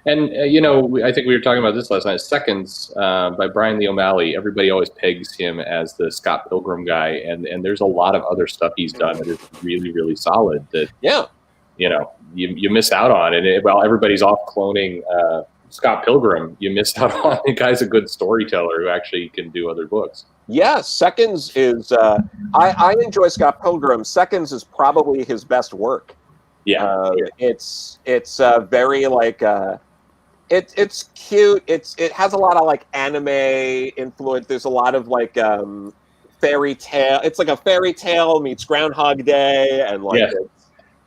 And, I think we were talking about this last night. Seconds by Brian Lee O'Malley. Everybody always pegs him as the Scott Pilgrim guy. And there's a lot of other stuff he's done that is really, really solid that, you miss out on. And while everybody's off cloning Scott Pilgrim, you miss out on the guy's a good storyteller who actually can do other books. Yeah, Seconds is, I enjoy Scott Pilgrim. Seconds is probably his best work. Yeah. It's very like it's cute. It has a lot of like anime influence. There's a lot of like fairy tale. It's like a fairy tale meets Groundhog Day, and like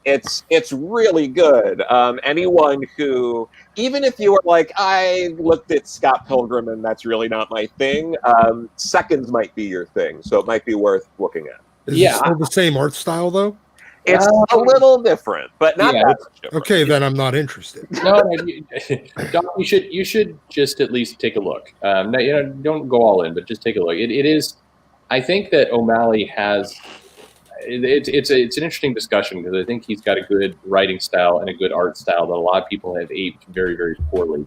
it's really good. Anyone who, even if you were like, I looked at Scott Pilgrim and that's really not my thing, Seconds might be your thing. So it might be worth looking at. Is it still the same art style though? It's a little different, but not that much different. Okay, then I'm not interested. No, Doc, you should just at least take a look. Don't go all in, but just take a look. It is. I think that O'Malley has. It's an interesting discussion because I think he's got a good writing style and a good art style that a lot of people have aped very, very poorly.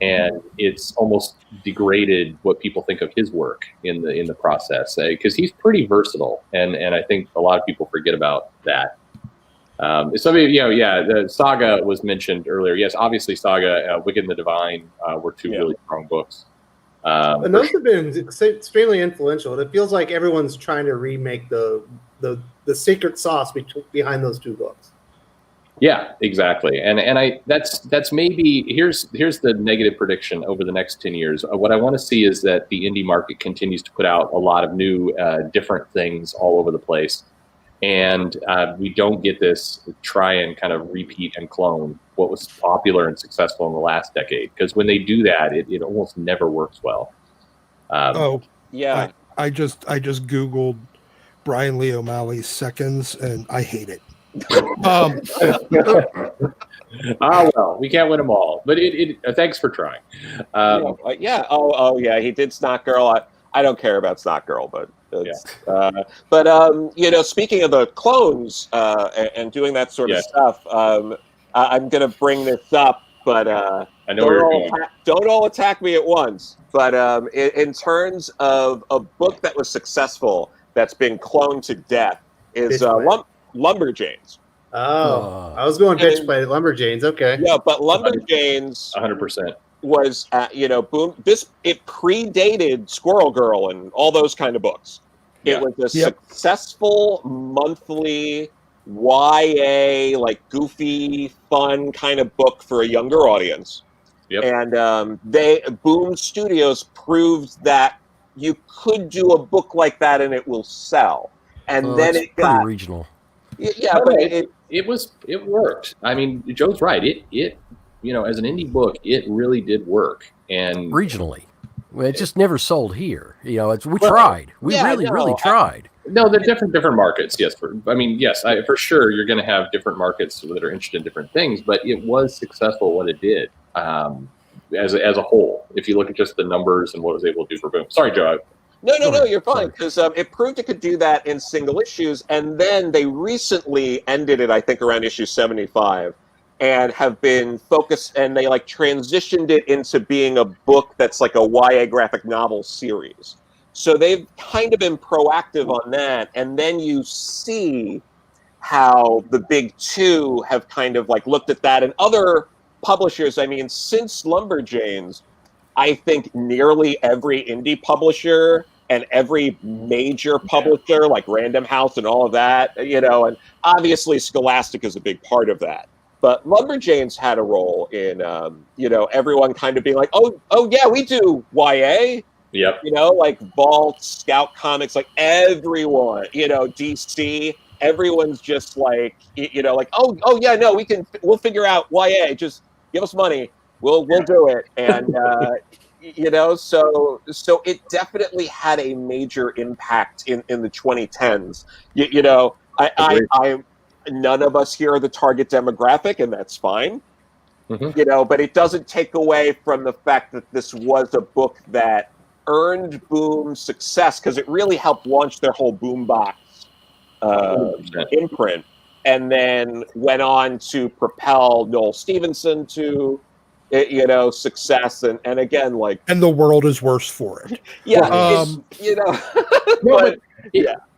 and it's almost degraded what people think of his work in the process, because he's pretty versatile, and I think a lot of people forget about that. The Saga was mentioned earlier. Yes, obviously Saga, Wicked and the Divine were two really strong books. And those have been extremely influential. It feels like everyone's trying to remake the secret sauce behind those two books. Yeah, exactly. And that's maybe here's the negative prediction over the next 10 years. What I want to see is that the indie market continues to put out a lot of new different things all over the place. And we don't get this try and kind of repeat and clone what was popular and successful in the last decade. Because when they do that, it almost never works well. Yeah. I just Googled Brian Lee O'Malley's Seconds, and I hate it. Well, we can't win them all, but thanks for trying. He did Snot Girl. I don't care about Snot Girl, but speaking of the clones and doing that sort of stuff, I'm going to bring this up, but I know where you're going. Don't all attack me at once. But in terms of a book that was successful that's been cloned to death is Lumberjanes. Oh, I was going bitch by Lumberjanes. Okay. Yeah, but Lumberjanes 100% was, boom. It predated Squirrel Girl and all those kind of books. Yeah. It was a successful monthly YA, like goofy, fun kind of book for a younger audience. Yep. And Boom Studios proved that you could do a book like that and it will sell. And then it got pretty regional. Yeah, but it worked. I mean, Joe's right. It as an indie book, it really did work. And regionally, it just never sold here. We tried. We really tried. No, they're different markets. Yes, for sure, you're going to have different markets that are interested in different things. But it was successful what it did as a whole. If you look at just the numbers and what it was able to do for Boom. Sorry, Joe. No, you're fine, because it proved it could do that in single issues, and then they recently ended it, I think, around issue 75, and have been focused, and they transitioned it into being a book that's like a YA graphic novel series. So they've kind of been proactive on that, and then you see how the big two have kind of looked at that, and other publishers. I mean, since Lumberjanes, I think nearly every indie publisher and every major publisher, like Random House and all of that, and obviously Scholastic is a big part of that. But Lumberjanes had a role in, everyone kind of being like, oh yeah, we do YA. Yep. Vault, Scout Comics, everyone, DC, everyone's just oh yeah, no, we'll figure out YA, just give us money. We'll do it. And, so it definitely had a major impact in the 2010s. None of us here are the target demographic, and that's fine. Mm-hmm. But it doesn't take away from the fact that this was a book that earned Boom success, because it really helped launch their whole Boombox imprint, and then went on to propel Noel Stevenson to success, and again, and the world is worse for it. Yeah,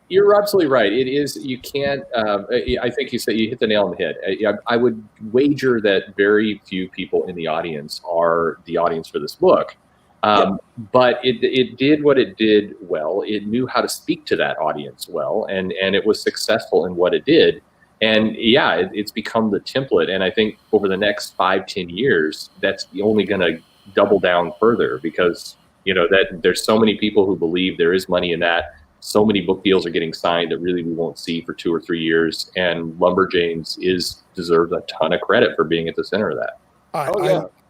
you're absolutely right. It is. You can't. I think you hit the nail on the head. I would wager that very few people in the audience are the audience for this book. But it did what it did well. It knew how to speak to that audience well, and it was successful in what it did. And it's become the template. And I think over the next 5-10 years, that's only going to double down further, because that there's so many people who believe there is money in that. So many book deals are getting signed that really we won't see for 2 or 3 years. And Lumberjanes deserves a ton of credit for being at the center of that.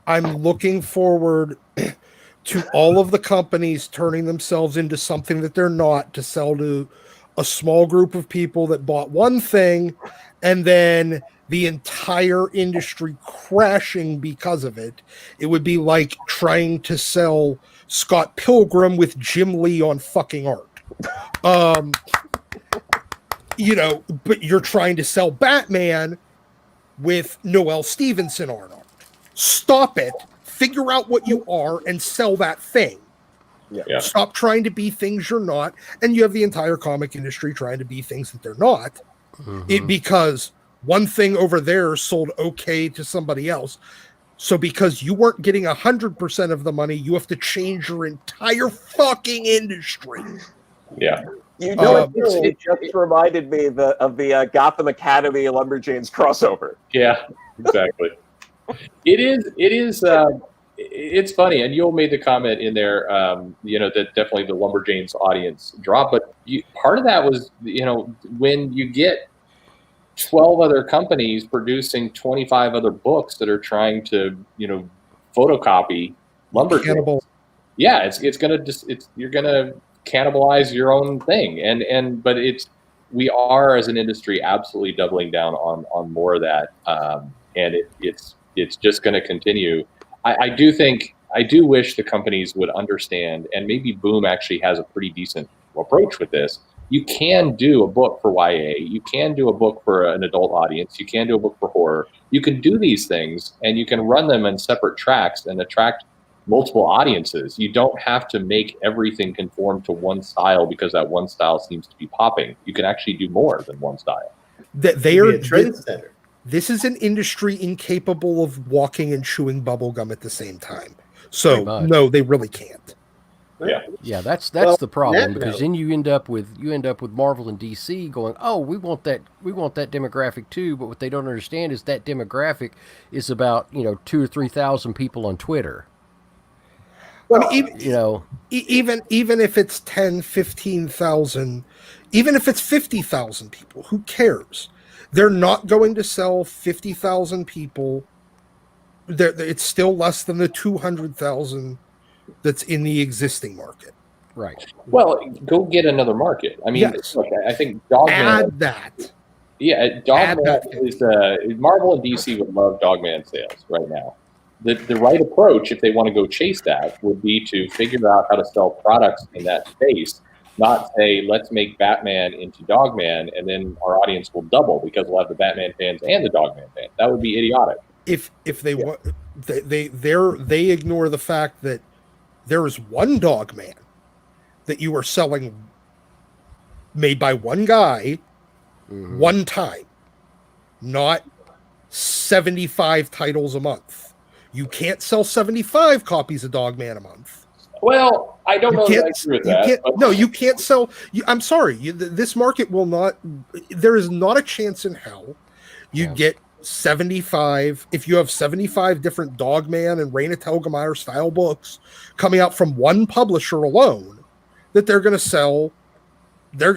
I'm looking forward to all of the companies turning themselves into something that they're not, to sell to a small group of people that bought one thing, and then the entire industry crashing because of it. It would be like trying to sell Scott Pilgrim with Jim Lee on fucking art. But you're trying to sell Batman with Noel Stevenson art. Stop it. figure out what you are and sell that thing. Yeah. Stop trying to be things you're not. And you have the entire comic industry trying to be things that they're not. Because one thing over there sold okay to somebody else. So because you weren't getting 100% of the money, you have to change your entire fucking industry. Yeah. You know, it just reminded me of the Gotham Academy Lumberjanes crossover. Yeah, exactly. It is. It's funny, and Yul made the comment in there, that definitely the Lumberjanes audience dropped. But part of that was, when you get 12 other companies producing 25 other books that are trying to, photocopy Lumberjanes. Yeah, you're gonna cannibalize your own thing, but we are as an industry absolutely doubling down on more of that, and it's just going to continue. I do wish the companies would understand, and maybe Boom actually has a pretty decent approach with this. You can do a book for YA, you can do a book for an adult audience, you can do a book for horror. You can do these things, and you can run them in separate tracks and attract multiple audiences. You don't have to make everything conform to one style because that one style seems to be popping. You can actually do more than one style. They are a trendsetter. This is an industry incapable of walking and chewing bubblegum at the same time. So no, they really can't. Yeah, that's the problem, because then you end up with Marvel and DC going, oh, we want that demographic too, but what they don't understand is that demographic is about 2,000 or 3,000 people on Twitter. Well, even if it's 10, 15,000, even if it's 50,000 people, who cares? They're not going to sell 50,000 people. It's still less than the 200,000 that's in the existing market. Right. Well, go get another market. I mean, yes. Look, I think Dogman. Add that. Yeah, Dogman is Marvel and DC would love Dogman sales right now. The right approach, if they want to go chase that, would be to figure out how to sell products in that space, not say, let's make Batman into Dogman, and then our audience will double because we'll have the Batman fans and the Dogman fans. That would be idiotic. If they want, they ignore the fact that there is one Dogman that you are selling, made by one guy, one time, not 75 titles a month. You can't sell 75 copies of Dogman a month. Well, I don't know that I agree with that. No, you can't sell. I'm sorry. This market will not. There is not a chance in hell you get 75. If you have 75 different Dogman and Raina Telgemeier style books coming out from one publisher alone, that they're going to sell. They're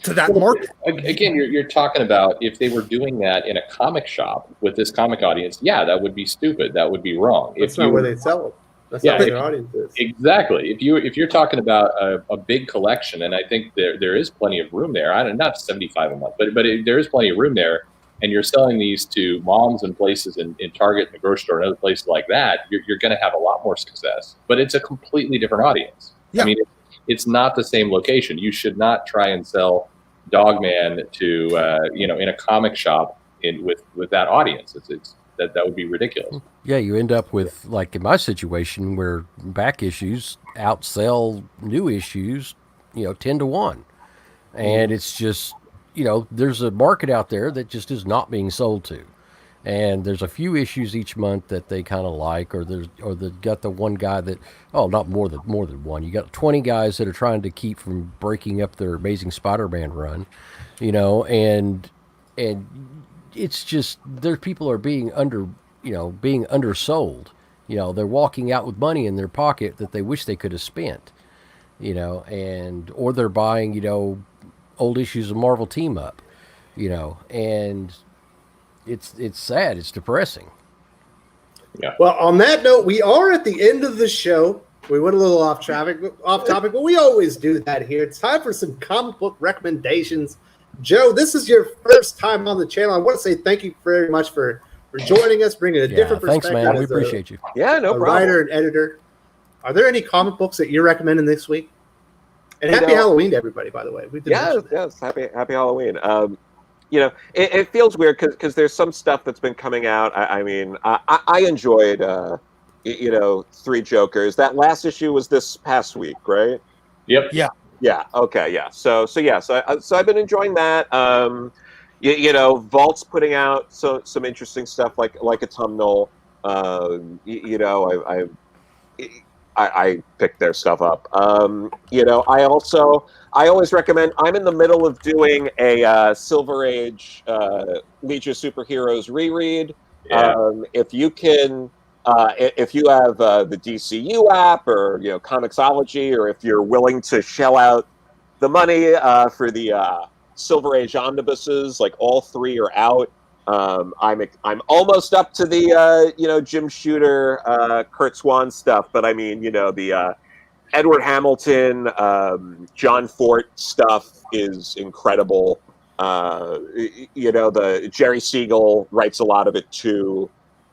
to that market. Again, you're talking about if they were doing that in a comic shop with this comic audience, that would be stupid. That would be wrong. That's not where they sell it. That's not where their audience is. Exactly. If you're talking about a big collection, and I think there is plenty of room there. Not 75 a month, but there is plenty of room there, and you're selling these to moms and places in Target and the grocery store and other places like that, you're going to have a lot more success. But it's a completely different audience. Yeah. I mean, it's not the same location. You should not try and sell Dogman to in a comic shop with that audience. That would be ridiculous. Yeah, you end up with, like in my situation, where back issues outsell new issues 10-1, and it's just there's a market out there that just is not being sold to. And there's a few issues each month that they kind of like, or they've got the one guy that, not more than one. You got 20 guys that are trying to keep from breaking up their Amazing Spider-Man run, and it's just people are being undersold. They're walking out with money in their pocket that they wish they could have spent, or they're buying old issues of Marvel Team Up, and it's sad. It's depressing. Yeah. Well, on that note, we are at the end of the show. We went a little off topic, but we always do that here. It's time for some comic book recommendations. Joe, this is your first time on the channel. I want to say thank you very much for joining us, bringing a different perspective. Thanks, man. We appreciate you. Yeah, no problem. Writer and editor. Are there any comic books that you're recommending this week? And happy Halloween to everybody, by the way. Yes. Happy Halloween. it feels weird because there's some stuff that's been coming out. I mean, I enjoyed, Three Jokers. That last issue was this past week, right? Yep. Yeah. Yeah. Okay. Yeah. So I've been enjoying that. Vault's putting out some interesting stuff like Autumnal. I picked their stuff up. I always recommend. I'm in the middle of doing a Silver Age Legion of Superheroes reread. Yeah. If you can, if you have the DCU app or Comixology, or if you're willing to shell out the money for the Silver Age omnibuses, like all three are out. I'm almost up to the Jim Shooter, Kurt Swan stuff, but I mean the Edward Hamilton, John Fort stuff is incredible. The Jerry Siegel writes a lot of it too.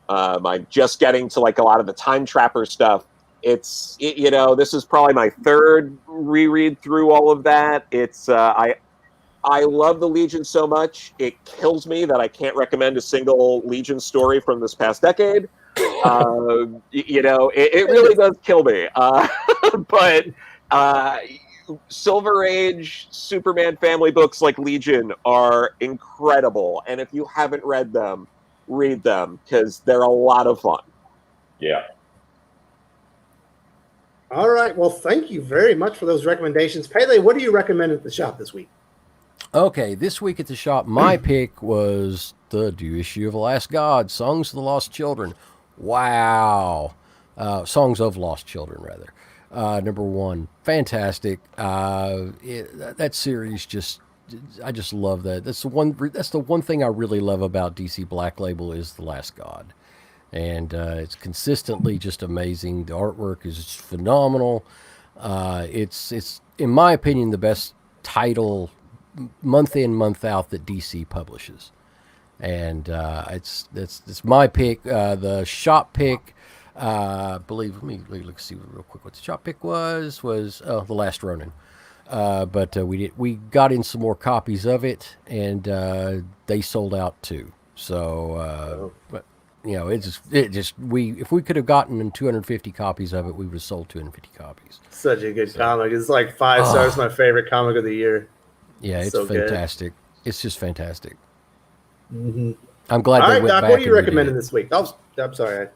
I'm just getting to like a lot of the Time Trapper stuff. This is probably my third reread through all of that. I love the Legion so much, it kills me that I can't recommend a single Legion story from this past decade. It really does kill me. But Silver Age Superman family books like Legion are incredible. And if you haven't read them, read them because they're a lot of fun. Yeah. All right. Well, thank you very much for those recommendations. Pele, what do you recommend at the shop this week? Okay, this week at the shop, my pick was the new issue of The Last God, Songs of the Lost Children. Wow. Songs of Lost Children, rather. Number one, fantastic. That series I just love that. That's the one thing I really love about DC Black Label is The Last God. And it's consistently just amazing. The artwork is phenomenal. It's in my opinion, the best title month in, month out that DC publishes. And it's my pick. The shop pick, let me look see real quick what the shop pick was The Last Ronin. But we got in some more copies of it, and they sold out too. So, but if we could have gotten 250 copies of it, we would have sold 250 copies. Such a good comic. It's like 5 stars. My favorite comic of the year. Yeah, it's so fantastic. Good. It's just fantastic. Mm-hmm. I'm glad they went Doc, back. What are you recommending this week? I'm sorry.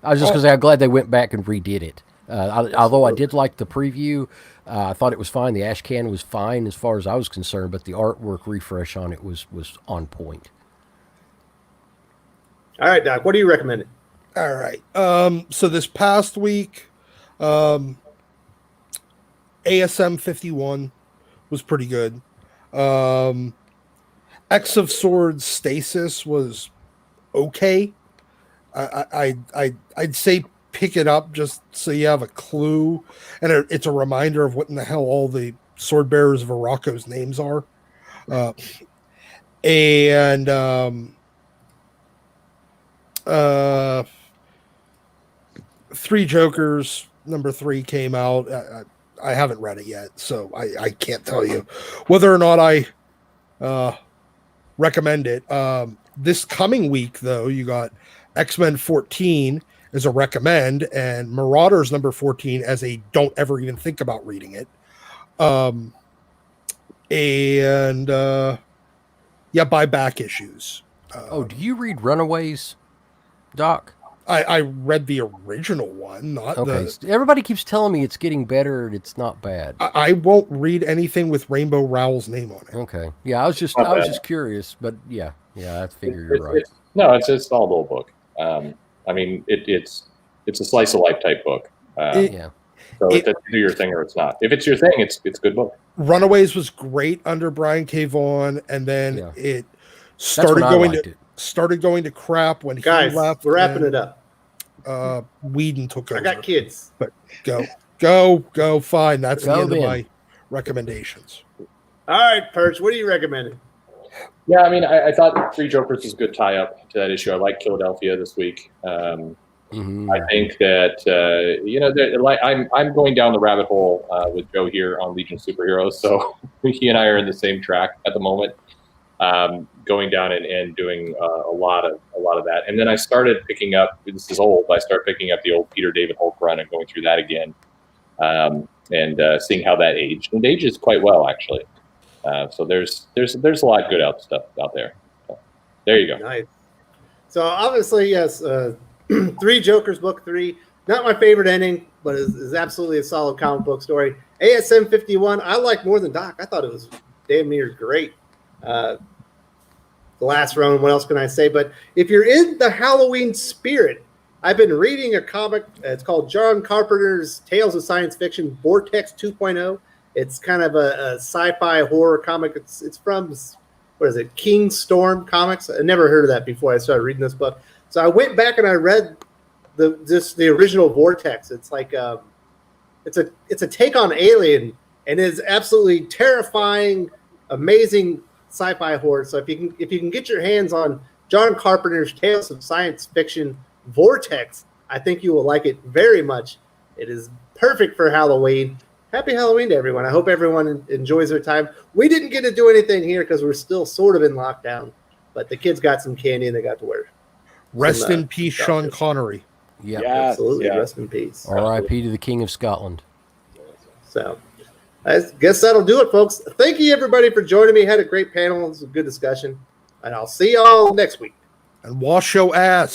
I was just going to say I'm glad they went back and redid it. Although I did like the preview, I thought it was fine. The ash can was fine as far as I was concerned, but the artwork refresh on it was on point. All right, Doc, what are you recommending? All right. So this past week, ASM 51 was pretty good. X of Swords Stasis was okay. I'd say pick it up just so you have a clue, and it's a reminder of what in the hell all the sword bearers of Morocco's names are. Three Jokers #3 came out. I haven't read it yet, so I can't tell you whether or not I recommend it. This coming week, though, you got X-Men 14 as a recommend, and Marauders #14 as a don't ever even think about reading it. Buy back issues. Do you read Runaways, Doc? I read the original one, not okay. Everybody keeps telling me it's getting better and it's not bad. I won't read anything with Rainbow Rowell's name on it. Okay. Yeah, I was just curious, but yeah, I figure you're right. It's a small little book. I mean, it's a slice of life type book. So it's either your thing or it's not. If it's your thing, it's a good book. Runaways was great under Brian K. Vaughan, and then it started going to crap when he left. We're wrapping it up. Whedon took over. I got kids. But go. Fine. That's the end of my recommendations. All right, Perch, what are you recommending? Yeah, I mean, I thought Three Jokers was a good tie-up to that issue. I like Philadelphia this week. I think that I'm going down the rabbit hole with Joe here on Legion Superheroes, so he and I are in the same track at the moment. going down and doing a lot of that. And then I started picking up. This is old. I started picking up the old Peter David Hulk run and going through that again, and seeing how that aged. And it ages quite well, actually. So there's a lot of good stuff out there. So, there you go. Nice. So obviously, yes, 3 Jokers, book 3. Not my favorite ending, but is absolutely a solid comic book story. ASM 51, I like more than Doc. I thought it was damn near great. The last run, what else can I say? But if you're in the Halloween spirit, I've been reading a comic. It's called John Carpenter's Tales of Science Fiction Vortex 2.0. It's kind of a sci-fi horror comic. It's from, what is it, King Storm Comics. I never heard of that before I started reading this book. So I went back and I read the original Vortex. It's like it's a take on Alien, and it is absolutely terrifying, amazing sci-fi horror. So if you can get your hands on John Carpenter's Tales of Science Fiction Vortex, I think you will like it very much. It is perfect for Halloween. Happy Halloween to everyone. I hope everyone enjoys their time. We didn't get to do anything here because we're still sort of in lockdown, but the kids got some candy and they got to wear. Rest in peace, Sean Connery. Yeah, Yes, absolutely. yes. Rest in peace. R.I.P. to the King of Scotland. So I guess that'll do it, folks. Thank you, everybody, for joining me. Had a great panel. It was a good discussion. And I'll see y'all next week. And wash your ass.